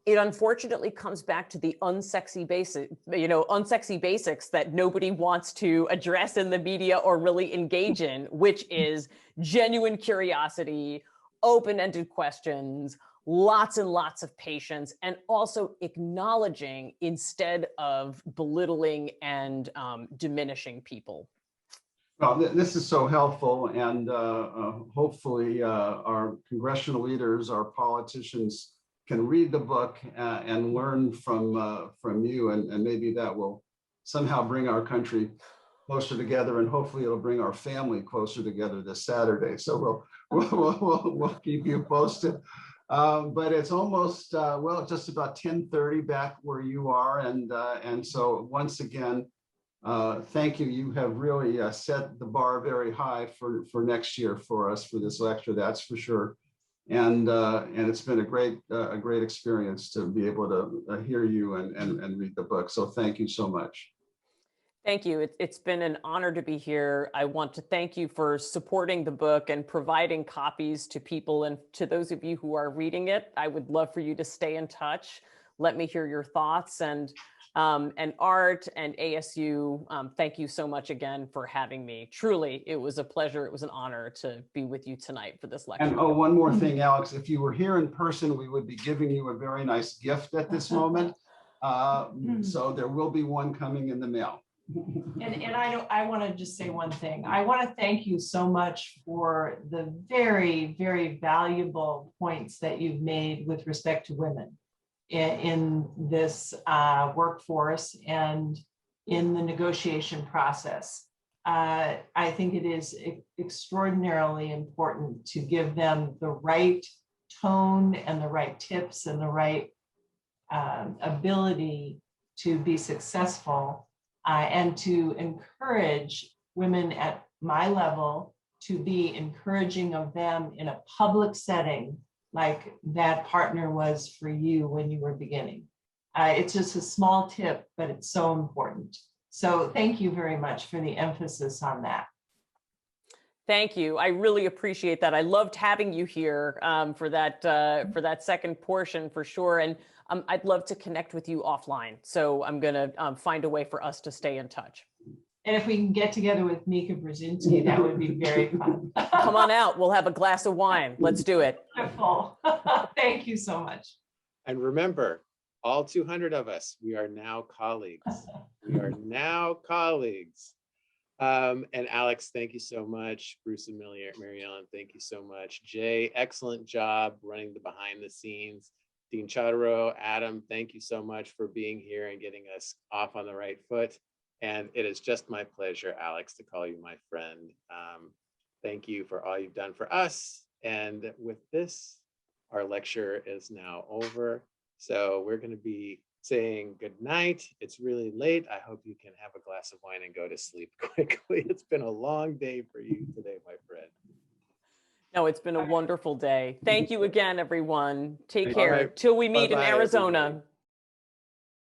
it unfortunately comes back to the unsexy basics that nobody wants to address in the media or really engage in, which is genuine curiosity, open-ended questions, lots and lots of patience, and also acknowledging instead of belittling and diminishing people. Well, this is so helpful, and hopefully our congressional leaders, our politicians can read the book and learn from you, and maybe that will somehow bring our country closer together, and hopefully it'll bring our family closer together this Saturday. So we'll keep you posted. But it's almost well, just about 10:30 back where you are, and so once again, thank you. You have really set the bar very high for next year for us for this lecture. That's for sure. And it's been a great experience to be able to hear you and read the book. So thank you so much. Thank you. It's been an honor to be here. I want to thank you for supporting the book and providing copies to people. And to those of you who are reading it, I would love for you to stay in touch. Let me hear your thoughts. And Art and ASU, thank you so much again for having me. Truly, it was a pleasure. It was an honor to be with you tonight for this lecture. And oh, one more thing, Alex, if you were here in person, we would be giving you a very nice gift at this moment. So there will be one coming in the mail. And I want to just say one thing. I want to thank you so much for the very, very valuable points that you've made with respect to women in this workforce and in the negotiation process. I think it is extraordinarily important to give them the right tone and the right tips and the right ability to be successful, and to encourage women at my level to be encouraging of them in a public setting like that partner was for you when you were beginning. It's just a small tip, but it's so important. So thank you very much for the emphasis on that. Thank you. I really appreciate that. I loved having you here for that second portion for sure. And I'd love to connect with you offline. So I'm going to find a way for us to stay in touch. And if we can get together with Mika Brzezinski, that would be very fun. Come on out. We'll have a glass of wine. Let's do it. Wonderful. Thank you so much. And remember, all 200 of us, we are now colleagues. We are now colleagues. And Alex, thank you so much. Bruce and Mary Ellen, thank you so much. Jay, excellent job running the behind the scenes. Dean Chodorow, Adam, thank you so much for being here and getting us off on the right foot. And it is just my pleasure, Alex, to call you my friend. Thank you for all you've done for us. And with this, our lecture is now over. So we're going to be saying good night. It's really late. I hope you can have a glass of wine and go to sleep quickly. It's been a long day for you today, my friend. No, it's been a wonderful day. Thank you again, everyone. Take care. Right. Till we meet in Bye-bye, Arizona. everybody.